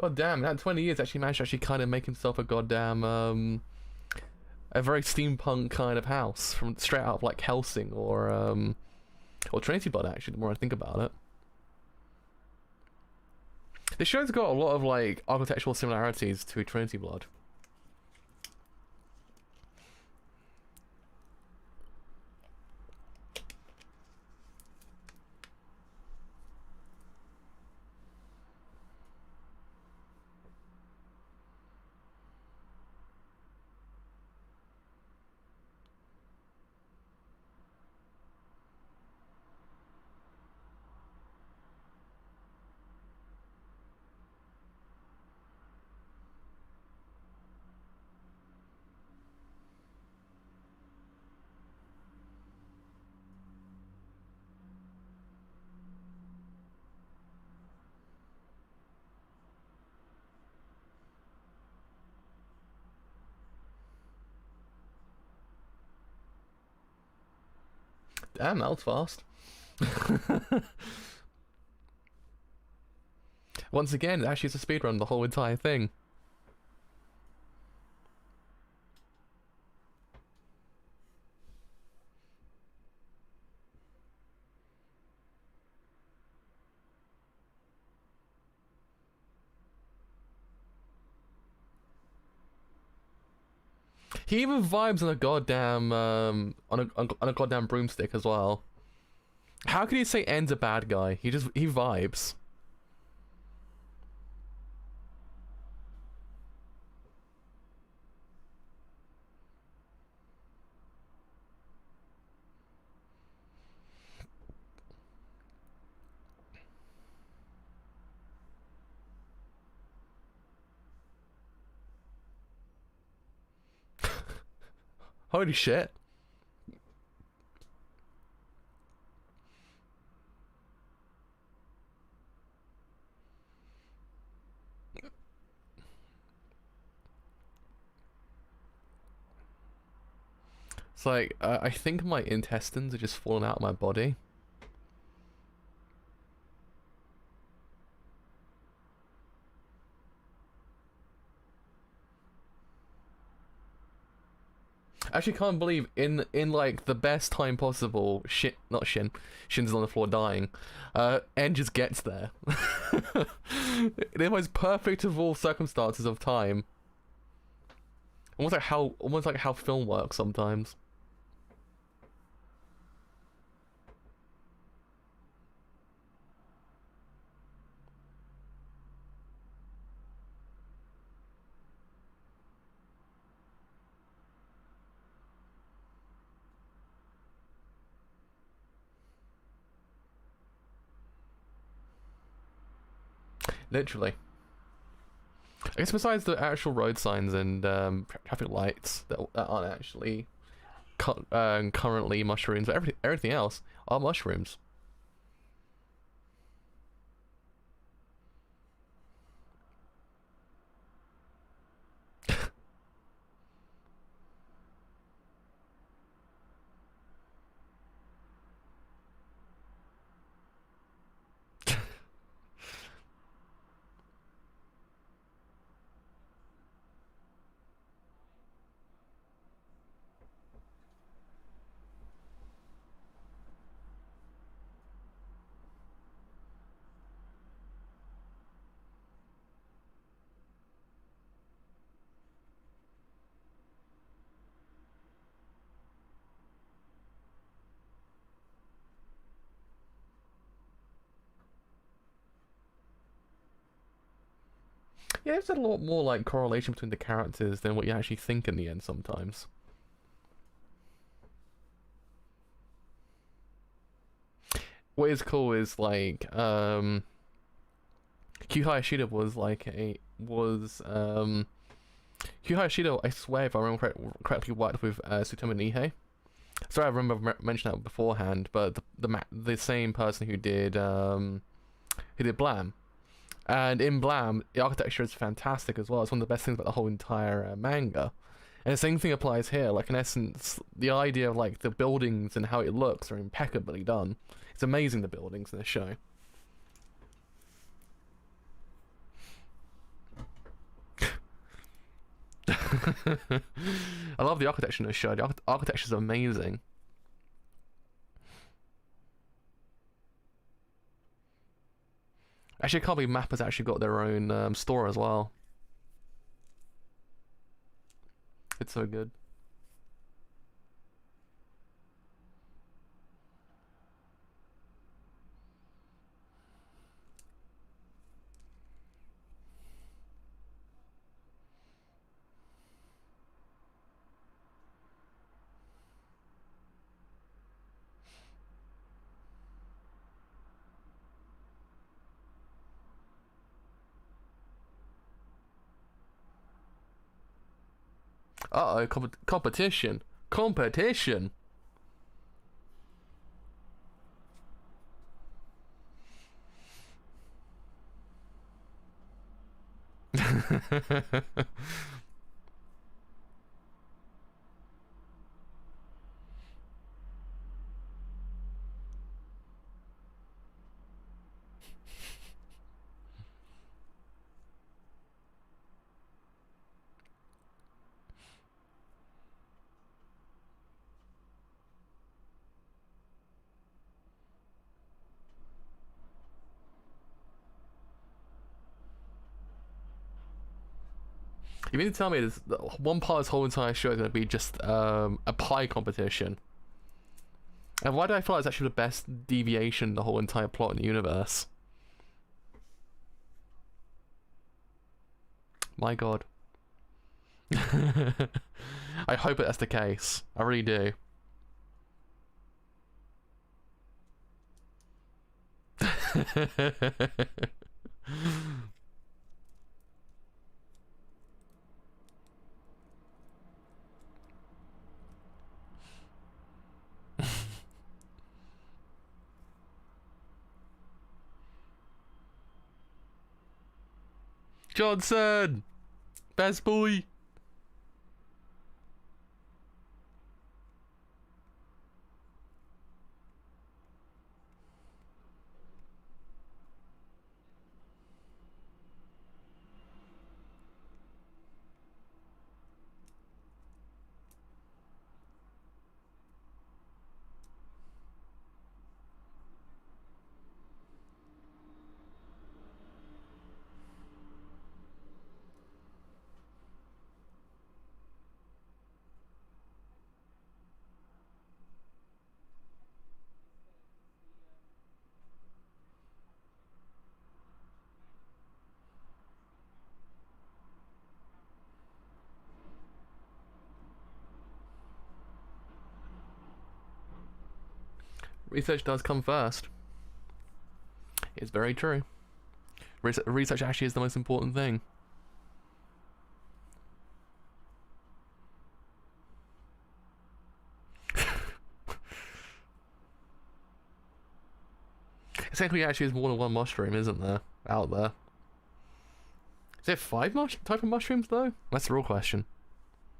Speaker 1: God damn, that 20 years actually managed to actually kind of make himself a goddamn, a very steampunk kind of house from straight out of like Helsing or Trinity Blood actually, the more I think about it. This show's got a lot of like architectural similarities to Trinity Blood. Damn, that was fast. Once again, actually it's a speedrun, the whole entire thing. He even vibes on a goddamn on a goddamn broomstick as well. How can you say N's a bad guy? He vibes. Holy shit. It's like, I think my intestines are just falling out of my body. I actually can't believe in like the best time possible, Shin's on the floor dying. N just gets there. In the most perfect of all circumstances of time. Almost like how film works sometimes. Literally. I guess besides the actual road signs and traffic lights that aren't actually currently mushrooms, but everything else are mushrooms. Yeah, there's a lot more like correlation between the characters than what you actually think in the end sometimes. What is cool is like Q Hayashida was like a was Q Hayashida, I swear if I remember correctly, worked with Tsutomu Nihei. Sorry, I remember mentioning that beforehand, but the same person who did Blam. And in Blam, the architecture is fantastic as well. It's one of the best things about the whole entire manga. And the same thing applies here. Like, in essence, the idea of, like, the buildings and how it looks are impeccably done. It's amazing, the buildings in this show. I love the architecture in this show. The architecture is amazing. Actually, I can't believe Mappa's actually got their own store as well. It's so good. Uh-oh, competition. Competition! You mean to tell me this one part of this whole entire show is going to be just a pie competition? And why do I feel like it's actually the best deviation in the whole entire plot in the universe? My god. I hope that's the case. I really do. Johnson! Best boy! Research does come first. It's very true. Research actually is the most important thing. Technically, actually, is more than one mushroom, isn't there? Out there. Is there 5 type of mushrooms though? That's the real question.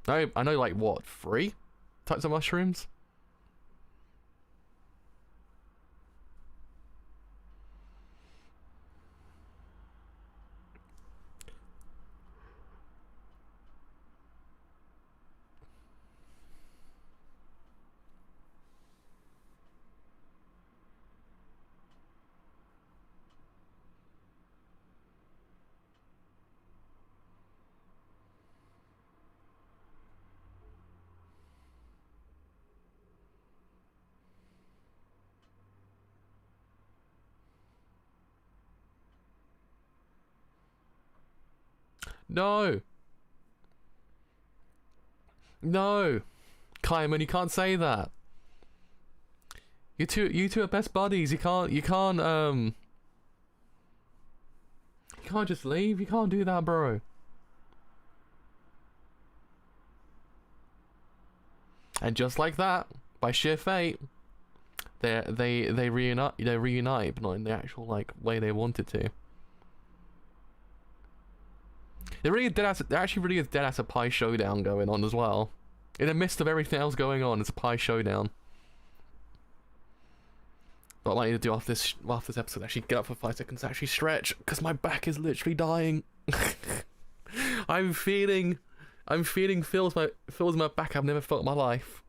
Speaker 1: I know like what, 3 types of mushrooms? No. No. Kaiman, you can't say that. You two are best buddies. You can't just leave. You can't do that, bro. And just like that, by sheer fate, they reunite, but not in the actual like way they wanted to. There actually really is dead ass a pie showdown going on as well. In the midst of everything else going on, it's a pie showdown. What I want you to do after this episode, actually get up for 5 seconds, actually stretch, because my back is literally dying. I'm feeling feels in my back I've never felt in my life.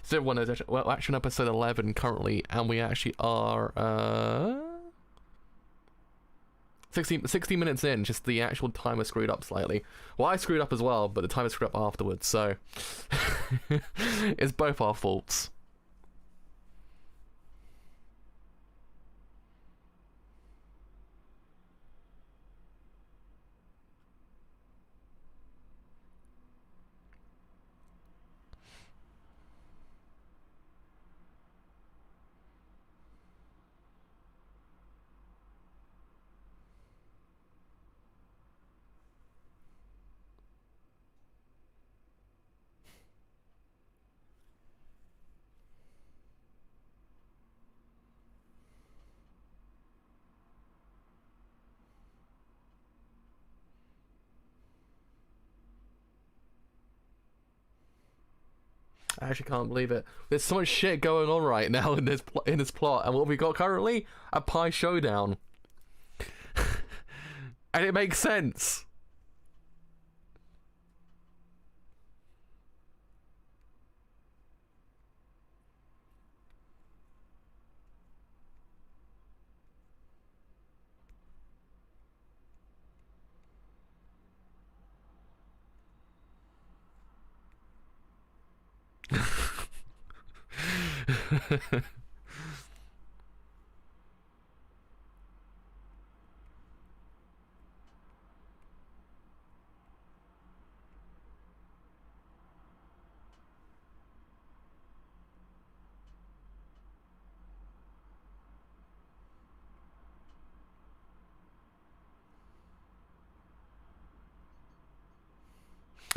Speaker 1: So one is actually, well, actually on episode 11 currently, and we actually are 60 minutes in. Just the actual timer screwed up slightly. Well, I screwed up as well, but the timer screwed up afterwards. So it's both our faults. I actually can't believe it. There's so much shit going on right now in this plot, and what we got currently, a pie showdown. And it makes sense.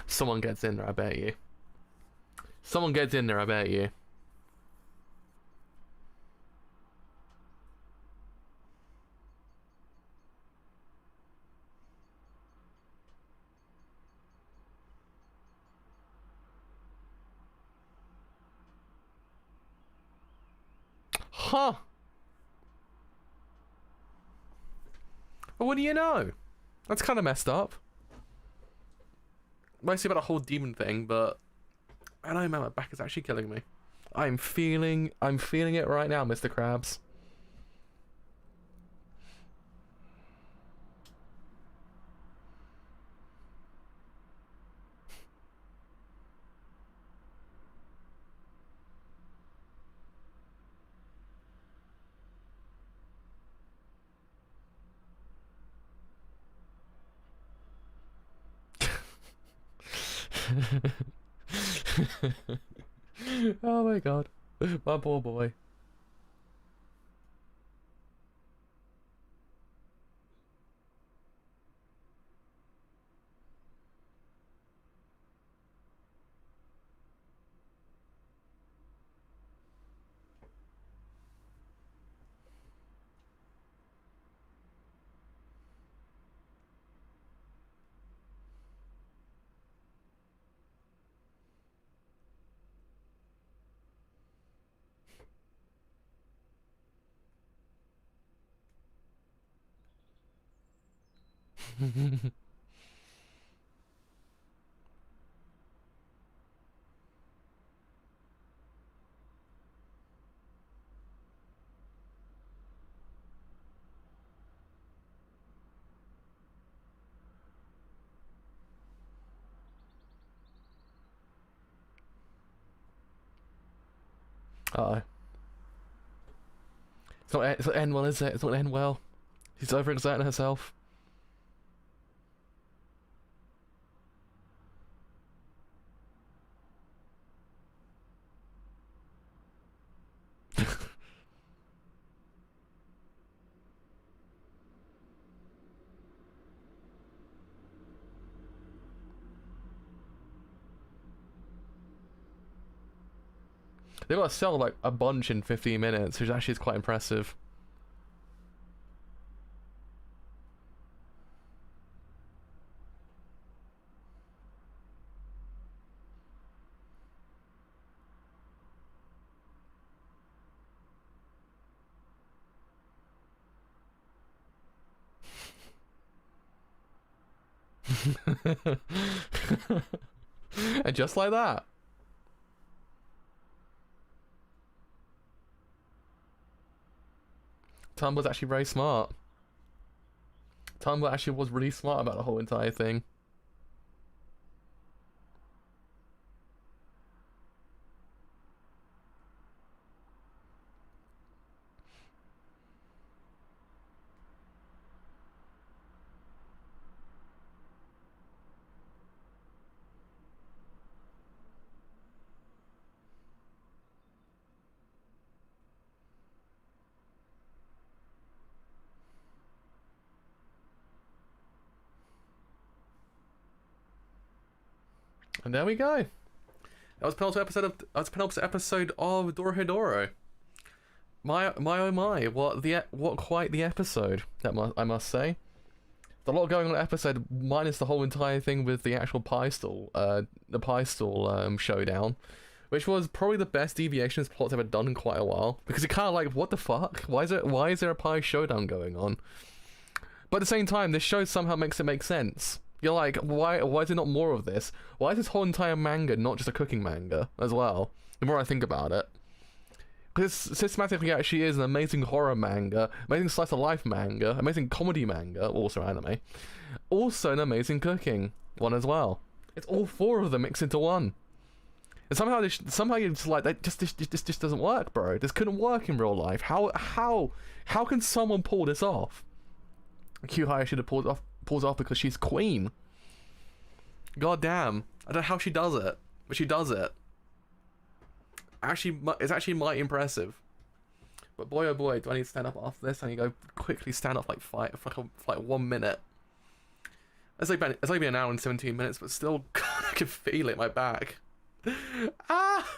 Speaker 1: Someone gets in there, I bet you. Someone gets in there, I bet you. Huh. Well, what do you know? That's kind of messed up. Mostly about a whole demon thing, but I don't know, man, my back is actually killing me. I'm feeling it right now, Mr. Krabs. Oh my god. My poor boy. Uh-oh. It's not end well, is it? It's not end well. She's overexerting herself. They gotta sell like a bunch in 15 minutes, which actually is quite impressive. And just like that. Tom was actually very smart. Tom actually was really smart about the whole entire thing. And there we go. That was penultimate episode of Dorohedoro. My oh my, what quite the episode, I must say. There's a lot going on in the episode, minus the whole entire thing with the actual pie stall, showdown. which was probably the best deviation this plot's ever done in quite a while. Because you're kind of like, what the fuck? Why is there a pie showdown going on? But at the same time, this show somehow makes it make sense. You're like, why is there not more of this? Why is this whole entire manga not just a cooking manga as well? The more I think about it. Because systematically actually is an amazing horror manga, amazing slice of life manga, amazing comedy manga, also anime. Also an amazing cooking one as well. It's all four of them mixed into one. And somehow it's like, this just doesn't work, bro. This couldn't work in real life. How can someone pull this off? Q High should have pulls off because she's queen. God damn. I don't know how she does it, but she does it. Actually, it's actually mighty impressive. But boy oh boy, do I need to stand up after this? I need to go quickly stand up like for like 1 minute. It's only been an hour and 17 minutes, but still, God, I can feel it in my back. Ah!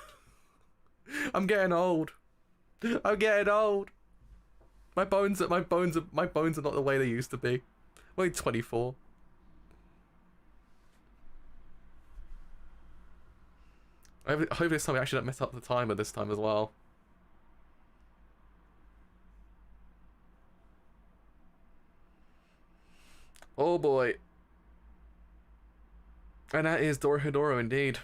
Speaker 1: I'm getting old. I'm getting old. My bones are not the way they used to be. I'm only 24. I hope this time we actually don't mess up the timer this time as well. Oh boy. And that is Dorohedoro indeed.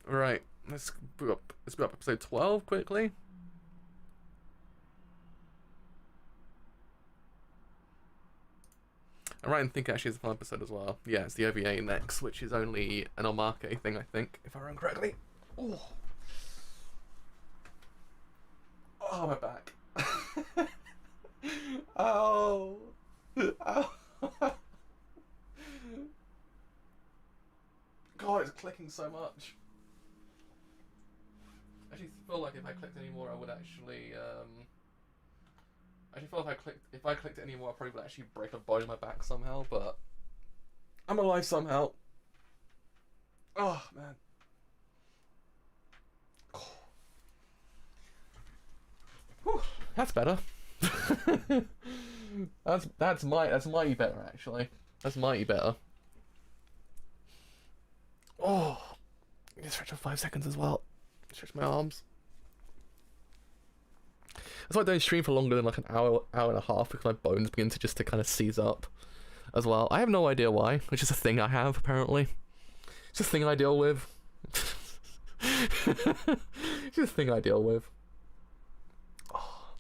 Speaker 1: Right, let's put up episode 12 quickly. I'm right and think actually it's a fun episode as well. Yeah, it's the OVA next, which is only an Omake thing, I think, if I remember correctly. Oh, oh, my back. Oh, oh. God, it's clicking so much. I actually feel like if I clicked any more, I would actually. I actually feel if I clicked it any more, I probably would actually break a bone in my back somehow. But I'm alive somehow. Oh man. Whew, that's better. that's mighty better actually. That's mighty better. Oh, I stretch for 5 seconds as well. Stretch my arms. That's why I don't stream for longer than like an hour and a half, because my bones begin to kind of seize up as well. I have no idea why. It's just a thing I have apparently. It's just a thing I deal with. It's just a thing I deal with. Oh.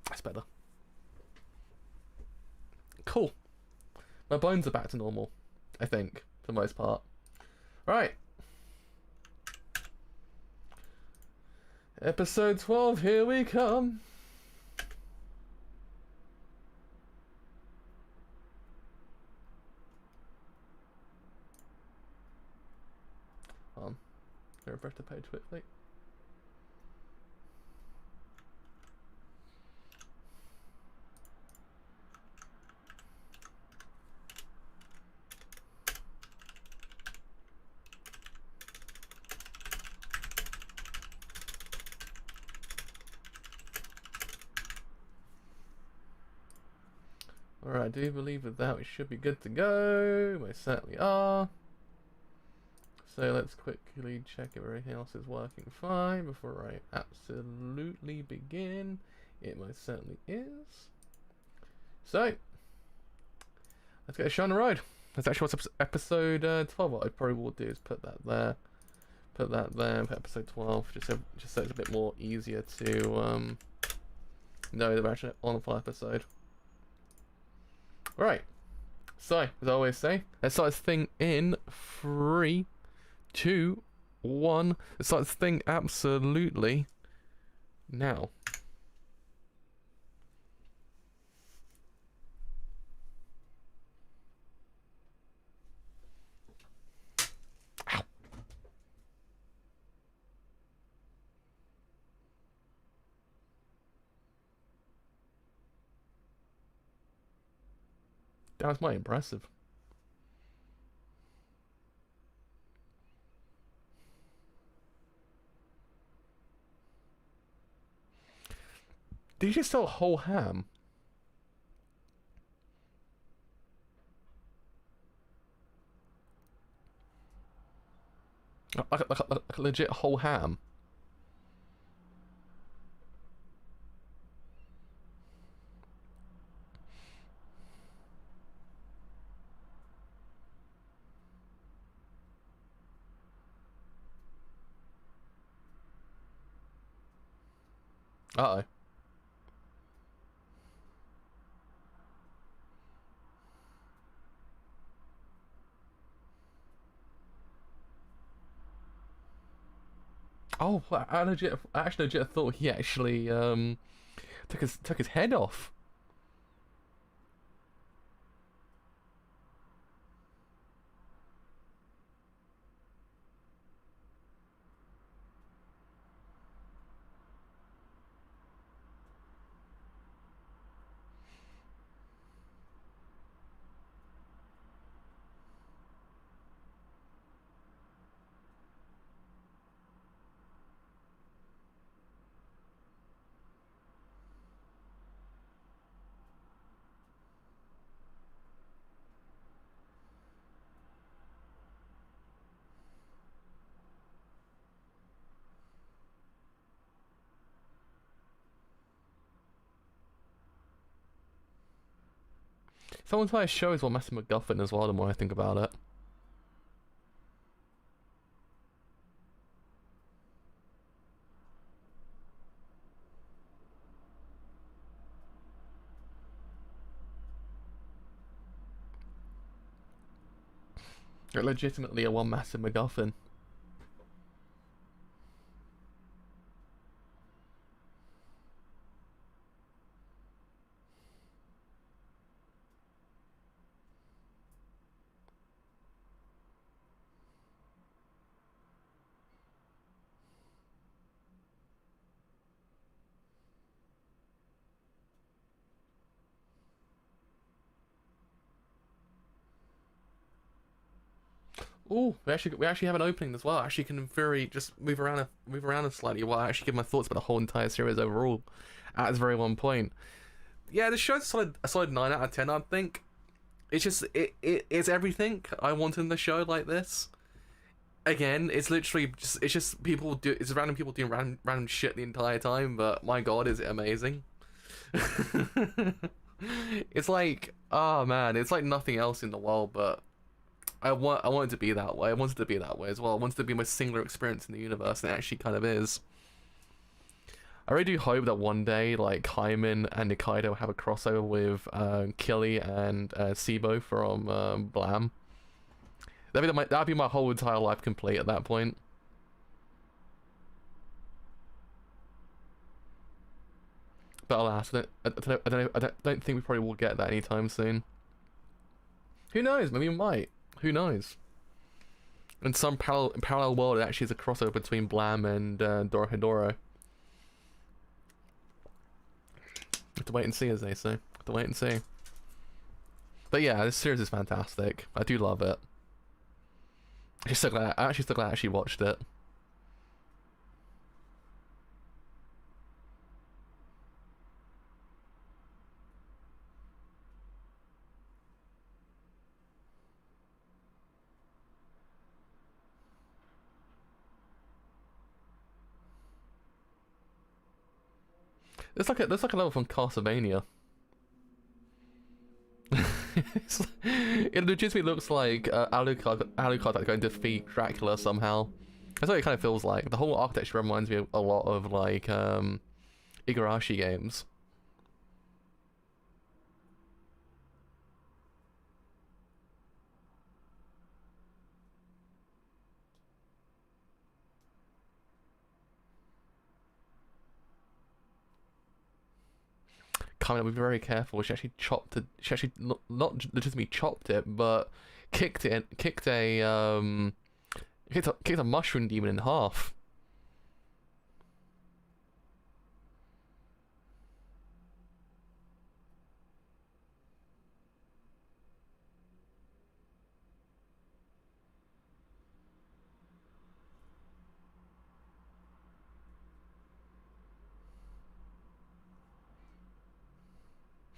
Speaker 1: That's better. Cool. My bones are back to normal, I think, for the most part. Right. Episode 12, here we come. Refresh the page quickly. Alright, I do believe with that we should be good to go. We certainly are. So let's quickly check if everything else is working fine before I absolutely begin. It most certainly is. So, let's get a show on the road. That's actually what's episode 12. What I probably will do is put that there. Put that there for episode 12, just so it's a bit more easier to know that we're actually on the full episode. Right, so as I always say, let's start this thing in 3, 2, 1. Let's start this thing absolutely now. Ow. That was mighty impressive. Did you just sell a whole ham? like a legit whole ham. Uh oh. Oh, I actually legit thought he actually took his head off. Someone entire show is what Master MacGuffin as well. The more I think about it, they're legitimately a one massive MacGuffin. Oh, we actually have an opening as well. I actually can in theory just move around slightly while I actually give my thoughts about the whole entire series overall. At this very one point, yeah, the show's a solid 9 out of 10. I think it's everything I want in the show like this. Again, it's just people do it's random people doing random shit the entire time. But my god, is it amazing? It's like, oh man, it's like nothing else in the world, but. I want it to be that way. I wanted it to be that way as well. I wanted it to be my singular experience in the universe, and it actually kind of is. I really do hope that one day, like, Hyman and Nikaido have a crossover with Killy and Sibo from Blam. That'd be my whole entire life complete at that point. But alas, I don't think we probably will get that anytime soon. Who knows? Maybe we might. Who knows? In some parallel world, it actually is a crossover between Blam and Dorohedoro. Have to wait and see, as they say. Have to wait and see. But yeah, this series is fantastic. I do love it. I'm actually so glad I actually watched it. There's like a level from Castlevania. It legitimately looks like Alucard are going to defeat Dracula somehow. That's what it kind of feels like. The whole architecture reminds me of a lot of like Igarashi games. Kind of be very careful. She actually chopped it. She actually not legitimately chopped it, but kicked a mushroom demon in half.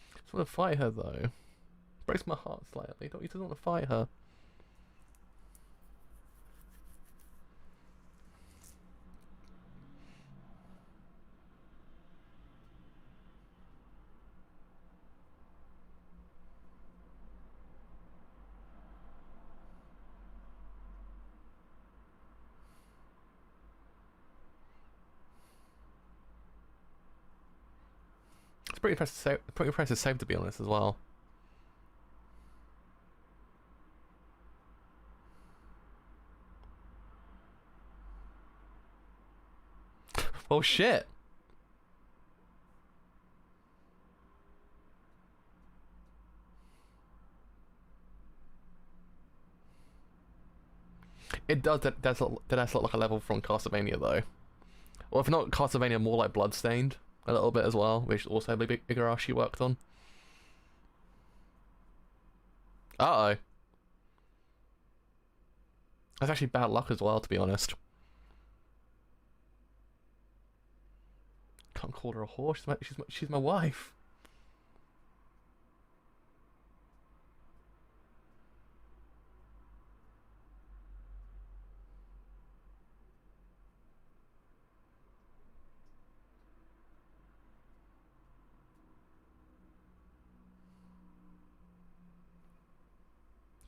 Speaker 1: I just want to fight her though. Breaks my heart slightly. Don't you just want to fight her? It's pretty impressive save, to be honest, as well. Oh shit! It does. That's look like a level from Castlevania, though. Or if not Castlevania, more like Bloodstained a little bit as well, which also Igarashi worked on. Uh-oh. That's actually bad luck as well, to be honest. Can't call her a whore. She's my wife.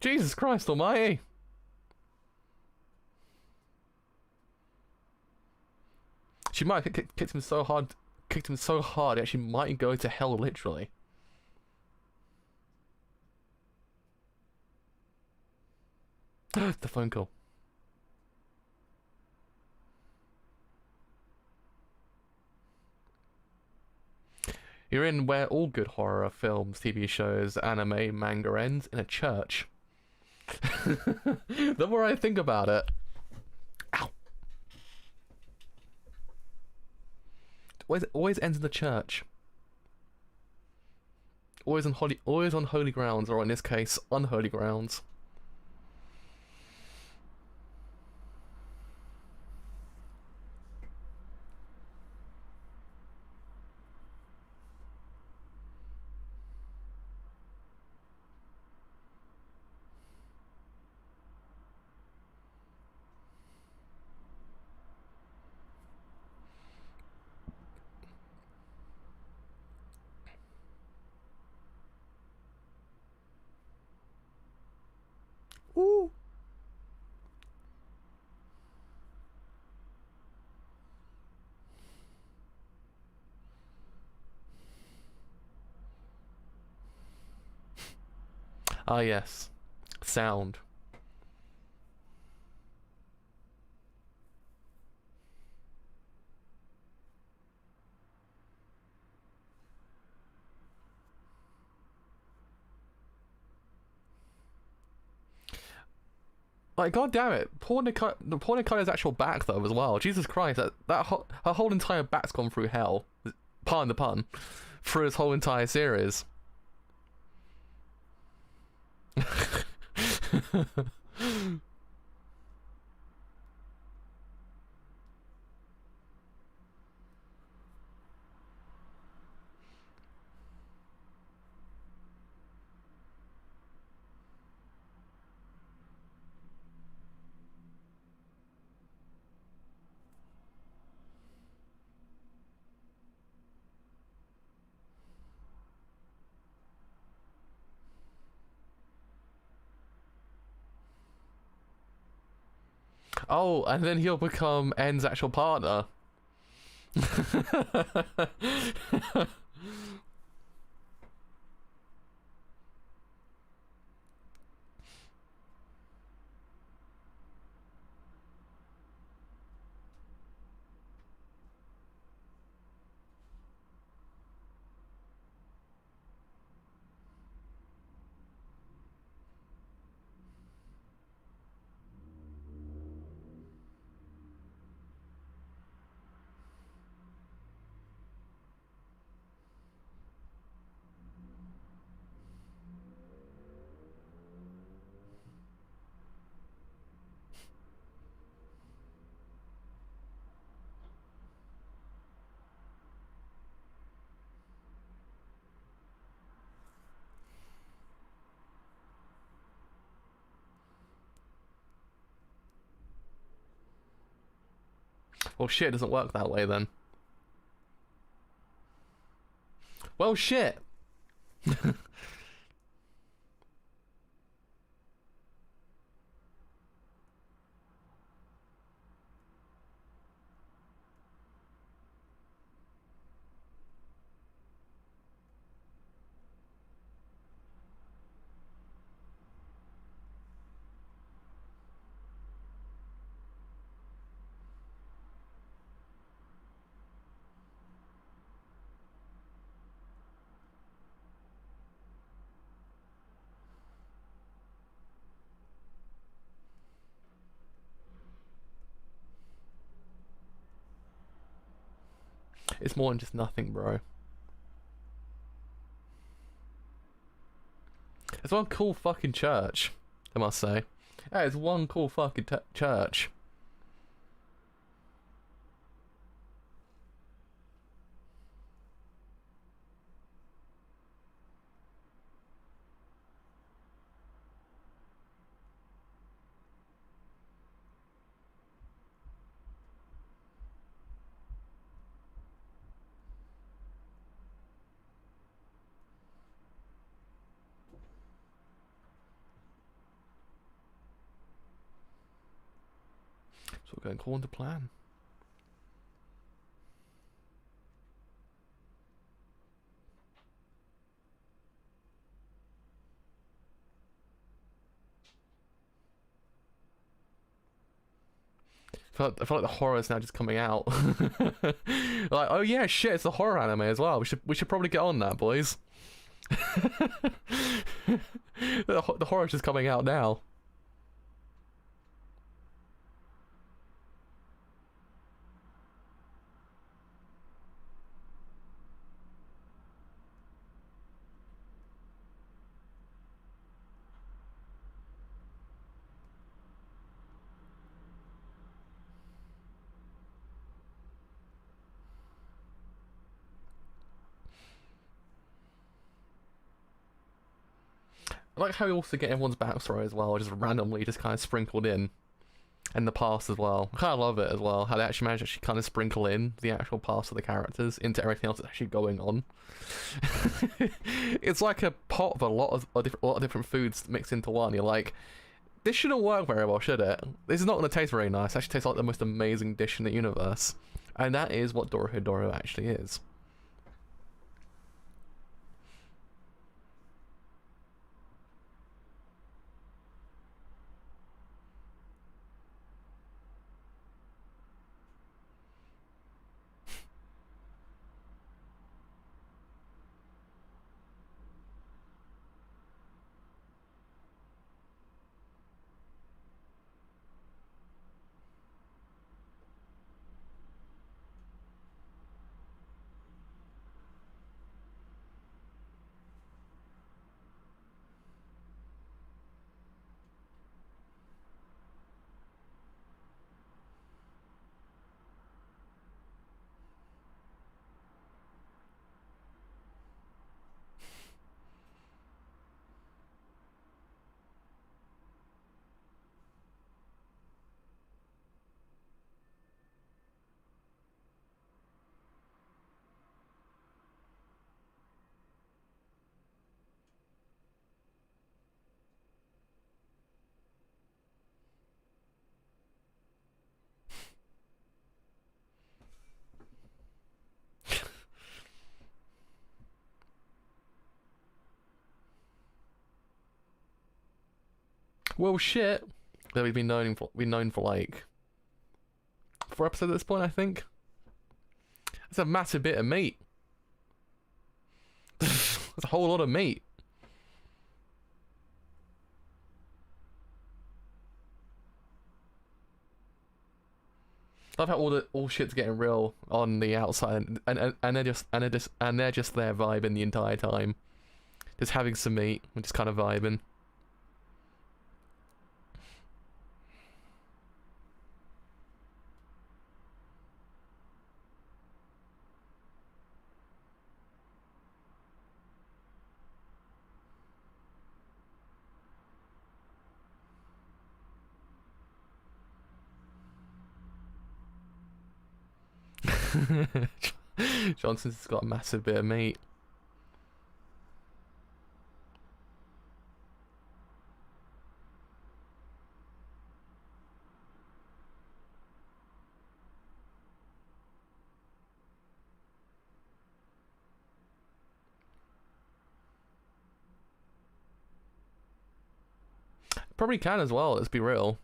Speaker 1: Jesus Christ Almighty! She might have kicked him so hard, he actually might go to hell, literally. The phone call. You're in where all good horror films, TV shows, anime, manga ends, in a church. The more I think about it. Ow. Always ends in the church. Always on holy grounds, or in this case, unholy grounds. Ooh. Ah yes, sound. Like, god damn it, poor Nikai's actual back though as well. Jesus Christ, her whole entire back's gone through hell. Pardon the pun. Through his whole entire series. Oh, and then he'll become En's actual partner. Well, shit, it doesn't work that way then. Well, shit. It's more than just nothing, bro. It's one cool fucking church, I must say. Yeah, it's one cool fucking church. So we're going according to plan. I feel like the horror is now just coming out. Like, oh yeah, shit, it's a horror anime as well. We should probably get on that, boys. The horror's just coming out now. I like how we also get everyone's backstory as well, just randomly just kind of sprinkled in. And the past as well. I kind of love it as well, how they actually manage to actually kind of sprinkle in the actual past of the characters into everything else that's actually going on. It's like a pot of a lot of different foods mixed into one. You're like, this shouldn't work very well, should it? This is not going to taste very nice. It actually tastes like the most amazing dish in the universe. And that is what Dorohedoro actually is. Well, shit. That we've been known for like 4 episodes at this point, I think. That's a massive bit of meat. That's a whole lot of meat. I love how all shit's getting real on the outside, and they're just there vibing the entire time, just having some meat and just kind of vibing. Johnson's got a massive bit of meat. Probably can as well, let's be real.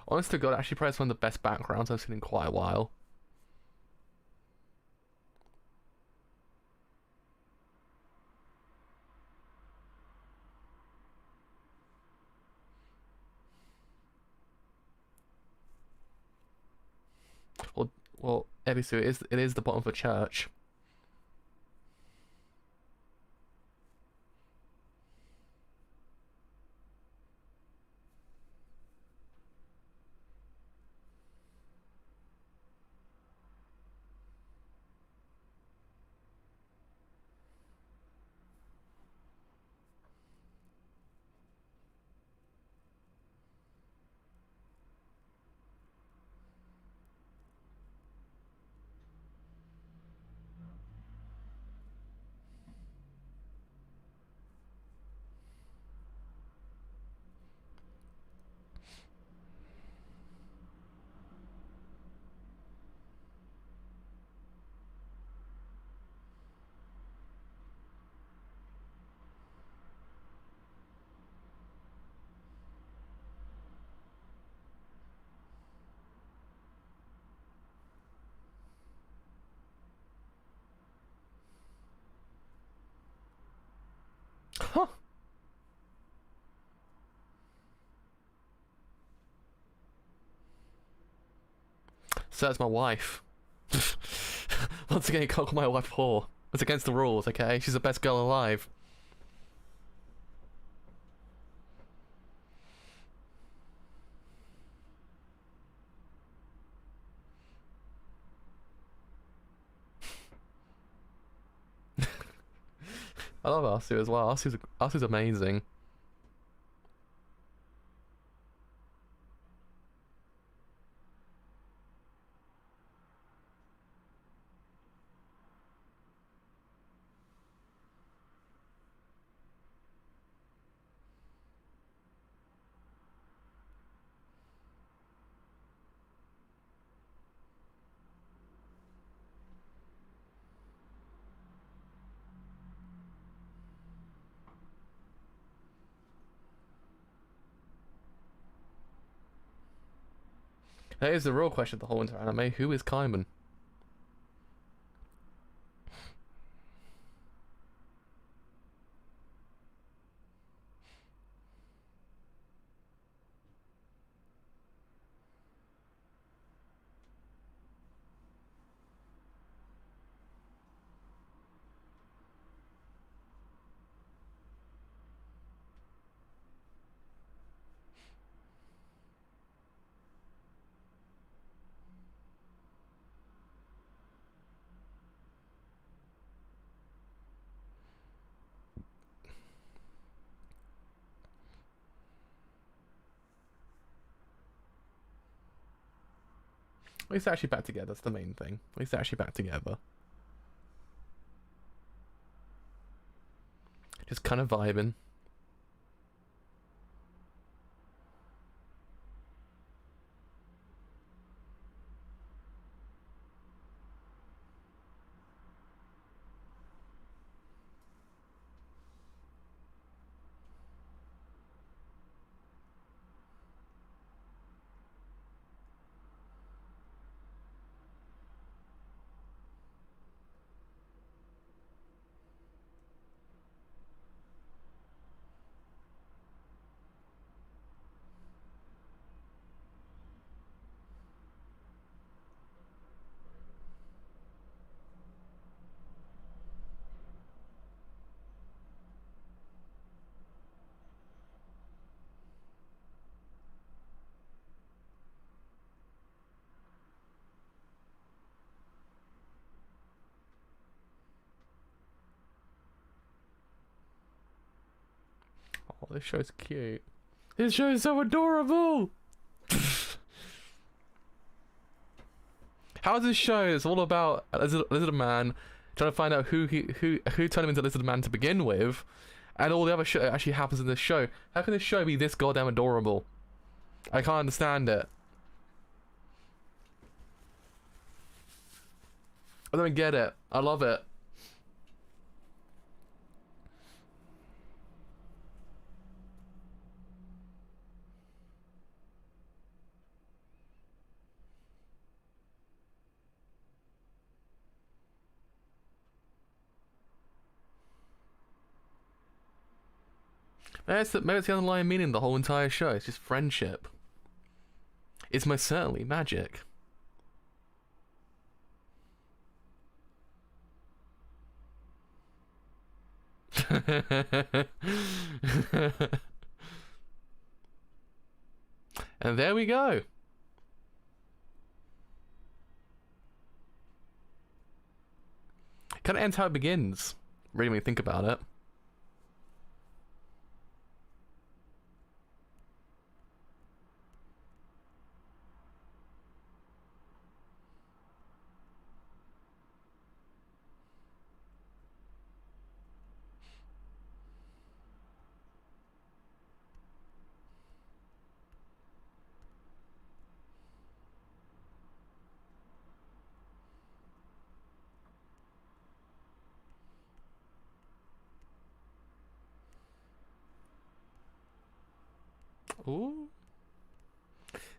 Speaker 1: Honest to God, actually probably one of the best backgrounds I've seen in quite a while. Well, obviously it is the bottom of a church. Huh. So that's my wife. Once again, you can't call my wife whore. It's against the rules, okay? She's the best girl alive. I love Arsu as well. Arsu's amazing. That is the real question of the whole entire anime. Who is Kaiman? At least they're actually back together. That's the main thing. At least they're actually back together. Just kind of vibing. Oh, this show's cute. This show is so adorable! How's this show? It's all about a lizard man trying to find out who turned him into a lizard man to begin with, and all the other shit that actually happens in this show. How can this show be this goddamn adorable? I can't understand it. I don't get it. I love it. Maybe it's the underlying meaning of the whole entire show. It's just friendship. It's most certainly magic. And there we go. Kind of ends how it begins, really, when you think about it. Ooh.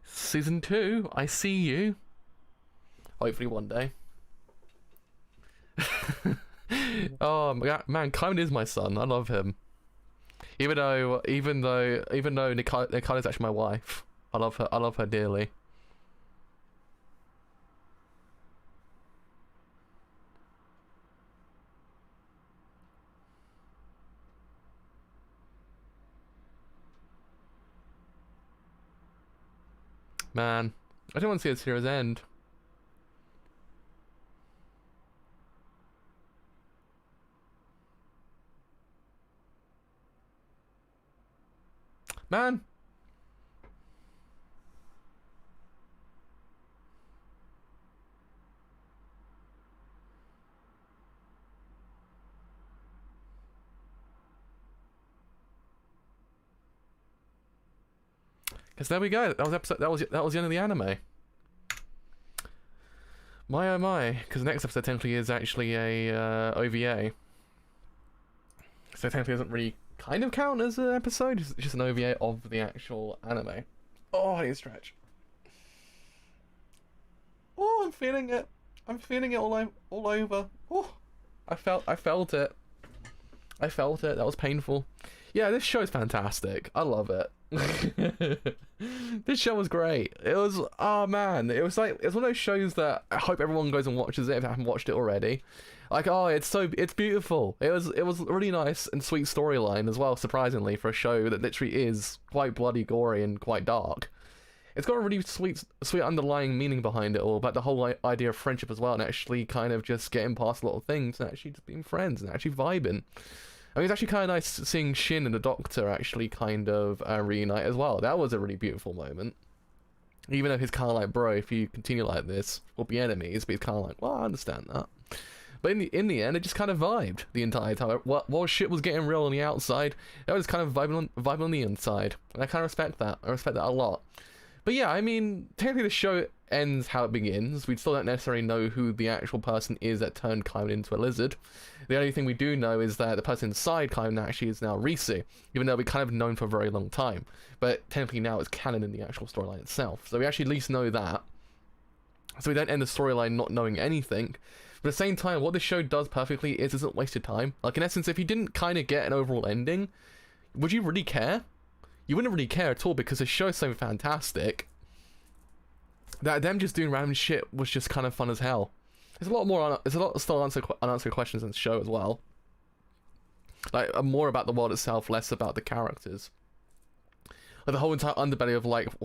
Speaker 1: Season 2, I see you. Hopefully one day. Oh man, Kyle is my son. I love him. Even though Nicole is actually my wife. I love her. I love her dearly. Man, I don't want to see a series end. Man. Because there we go. That was episode. That was the end of the anime. My oh my, because the next episode technically is actually a OVA. So technically doesn't really kind of count as an episode. It's just an OVA of the actual anime. Oh, I need a stretch. Oh, I'm feeling it. I'm feeling it all over. Oh, I felt it. I felt it. That was painful. Yeah, this show is fantastic. I love it. This show was great. It was, oh man, it was one of those shows that I hope everyone goes and watches it if they haven't watched it already. Like, oh, it's beautiful. It was a really nice and sweet storyline as well, surprisingly, for a show that literally is quite bloody gory and quite dark. It's got a really sweet underlying meaning behind it all, about the whole idea of friendship as well, and actually kind of just getting past a lot of things and actually just being friends and actually vibing. I mean, it's actually kind of nice seeing Shin and the Doctor actually kind of reunite as well. That was a really beautiful moment. Even though he's kind of like, bro, if you continue like this, we'll be enemies. But he's kind of like, well, I understand that. But in the end, it just kind of vibed the entire time. While shit was getting real on the outside, it was kind of vibing on the inside. And I kind of respect that. I respect that a lot. But yeah, I mean, technically the show ends how it begins. We still don't necessarily know who the actual person is that turned Kaiman into a lizard. The only thing we do know is that the person inside Kaiman actually is now Risu, even though we kind of known for a very long time. But technically now it's canon in the actual storyline itself. So we actually at least know that. So we don't end the storyline not knowing anything. But at the same time, what this show does perfectly is isn't wasted time. Like, in essence, if you didn't kind of get an overall ending, would you really care? You wouldn't really care at all, because the show is so fantastic that them just doing random shit was just kind of fun as hell. There's a lot of still unanswered questions in the show as well. Like, more about the world itself, less about the characters. Like, the whole entire underbelly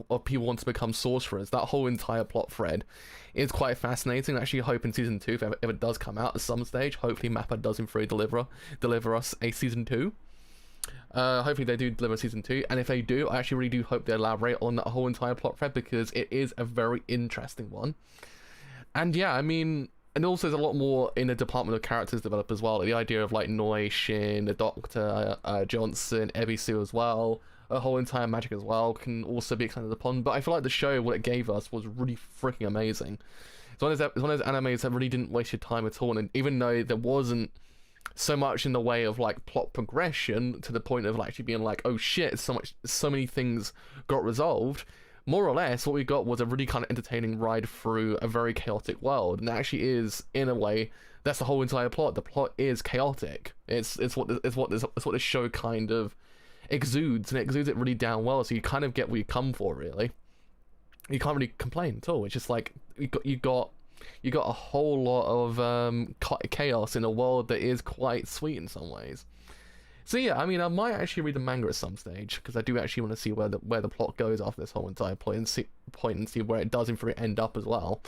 Speaker 1: of people want to become sorcerers, that whole entire plot thread is quite fascinating. I actually hope in season 2, if it does come out at some stage, hopefully Mappa does in free deliver us a season 2. Hopefully they do deliver season 2, and if they do, I actually really do hope they elaborate on that whole entire plot thread, because it is a very interesting one. And yeah, I mean, and also there's a lot more in the department of characters developed as well. Like the idea of like Noi, Shin, the Doctor, Johnson, Ebisu as well, a whole entire magic as well can also be expanded upon. But I feel like the show, what it gave us, was really freaking amazing. It's one of those animes that really didn't waste your time at all, and even though there wasn't so much in the way of like plot progression to the point of like actually being like, oh shit, so many things got resolved, more or less what we got was a really kind of entertaining ride through a very chaotic world. And it actually is, in a way, that's the whole entire plot. The plot is chaotic. It's what this show kind of exudes, and it exudes it really damn well, so you kind of get what you come for, really. You can't really complain at all. It's just like you got a whole lot of chaos in a world that is quite sweet in some ways. So yeah, I mean, I might actually read the manga at some stage, because I do actually want to see where the plot goes after this whole entire point, and see where it does in theory end up as well.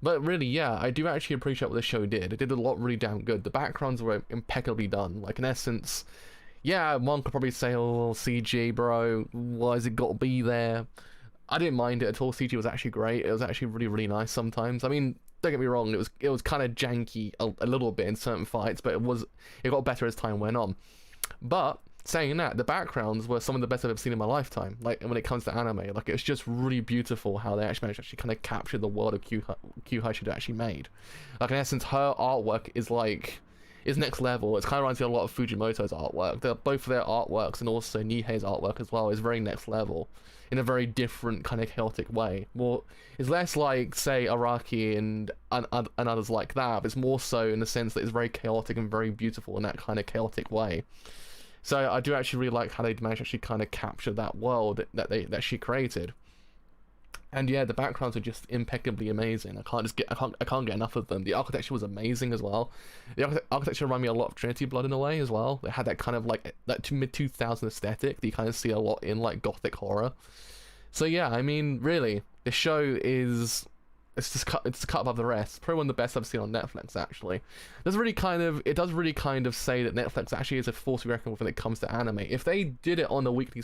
Speaker 1: But really, yeah, I do actually appreciate what the show did. It did a lot really damn good. The backgrounds were impeccably done. Like, in essence, yeah, one could probably say, oh, CG, bro, why has it got to be there? I didn't mind it at all. CG was actually great. It was actually really, really nice sometimes. I mean, don't get me wrong, it was kind of janky a little bit in certain fights, but it got better as time went on. But saying that, the backgrounds were some of the best I've ever seen in my lifetime. Like, when it comes to anime, like, it's just really beautiful how they actually managed to actually kind of capture the world of Kyuhai she'd actually made. Like, in essence, her artwork is next level. It's kind of reminds me of a lot of Fujimoto's artwork. Both of their artworks and also Nihei's artwork as well is very next level, in a very different kind of chaotic way. Well, it's less like, say, Araki and others like that, but it's more so in the sense that it's very chaotic and very beautiful in that kind of chaotic way. So I do actually really like how they managed to actually kind of capture that world that she created. And yeah, the backgrounds are just impeccably amazing. I can't get enough of them. The architecture was amazing as well. The architecture reminded me a lot of Trinity Blood in a way as well. They had that kind of like that mid-2000s aesthetic that you kind of see a lot in like gothic horror. So yeah, I mean, really, the show is it's a cut above the rest. Probably one of the best I've seen on Netflix, actually. It does really kind of say that Netflix actually is a force to be reckoned with when it comes to anime. If they did it on a weekly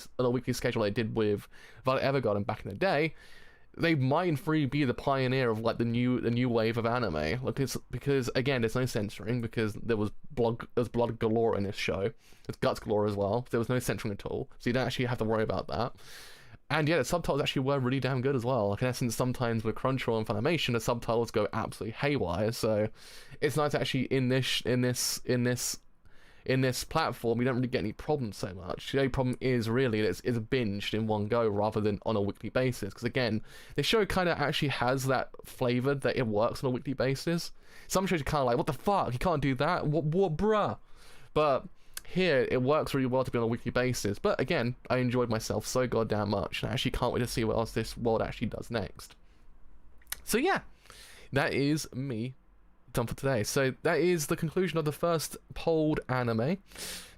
Speaker 1: schedule they did with Violet Evergarden back in the day, they might in theory be the pioneer of like the new wave of anime. Like, because again, there's no censoring, because there was blood galore in this show. There's guts galore as well. There was no censoring at all, so you don't actually have to worry about that. And yeah, the subtitles actually were really damn good as well. Like, in essence, sometimes with Crunchyroll and Funimation, the subtitles go absolutely haywire. So it's nice actually in this platform, you don't really get any problems so much. The only problem is really it's binged in one go rather than on a weekly basis. Because again, the show kind of actually has that flavor that it works on a weekly basis. Some shows are kind of like, what the fuck? You can't do that? What bruh? But here, it works really well to be on a weekly basis. But again, I enjoyed myself so goddamn much, and I actually can't wait to see what else this world actually does next. So yeah, that is me done for today. So that is the conclusion of the first polled anime.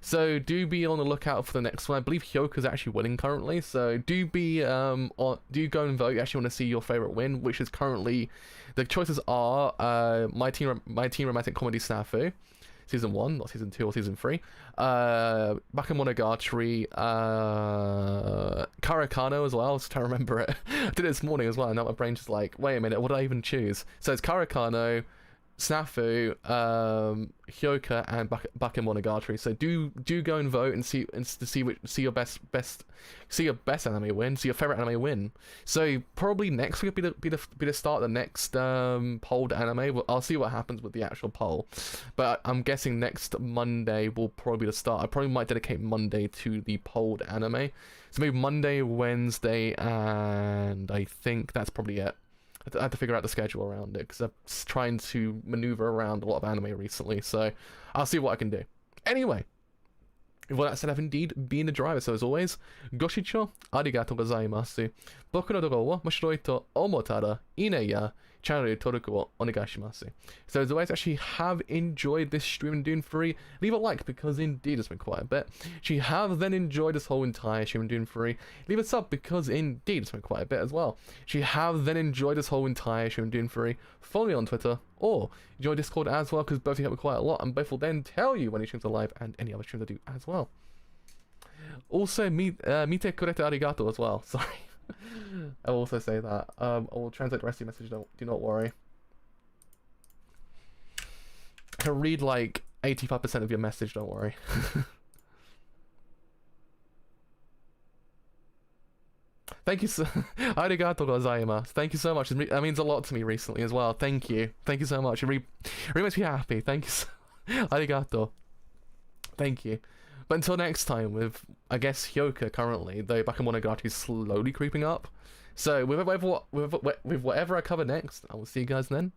Speaker 1: So do be on the lookout for the next one. I believe Hyoka's actually winning currently. So do go and vote. You actually want to see your favorite win, which is currently, the choices are My Teen Romantic Comedy Snafu, Season 1, not Season 2 or Season 3. Bakemonogatari, Karakano as well. I was trying to remember it. I did it this morning as well, and now my brain's just like, wait a minute, what did I even choose? So it's Karakano, Snafu, Hyoka, and Bakemonogatari. So do go and vote and see your best anime win, see your favorite anime win. So probably next week will be the start of the next polled anime. I'll see what happens with the actual poll, but I'm guessing next Monday will probably be the start. I probably might dedicate Monday to the polled anime. So maybe Monday, Wednesday, and I think that's probably it. I had to figure out the schedule around it, because I'm trying to maneuver around a lot of anime recently, so I'll see what I can do. Anyway, with all that said, I've indeed been the driver, so as always, Goshicho arigatou gozaimasu. Boku no dogo wa moshiroi to omotara, ine ya channel toruku wo onegaishimasu. So as always, actually have enjoyed this stream in Dune 3, leave a like, because indeed it's been quite a bit. If you have then enjoyed this whole entire stream in Dune 3, leave a sub, because indeed it's been quite a bit as well. If you have then enjoyed this whole entire stream in Dune 3, follow me on Twitter, or join Discord as well, because both of you help me quite a lot, and both will then tell you when these streams are live and any other streams I do as well. Also, mite kurete arigato as well, sorry. I'll also say that. I will translate the rest of your message, do not worry. I can read like 85% of your message, don't worry. Thank you so arigato gozaimasu. Thank you so much. That means a lot to me recently as well. Thank you so much. It really makes me happy. Thank you so arigato. Thank you. But until next time, with, I guess, Hyoka currently, though Bakemonogatari is slowly creeping up. So with whatever I cover next, I will see you guys then.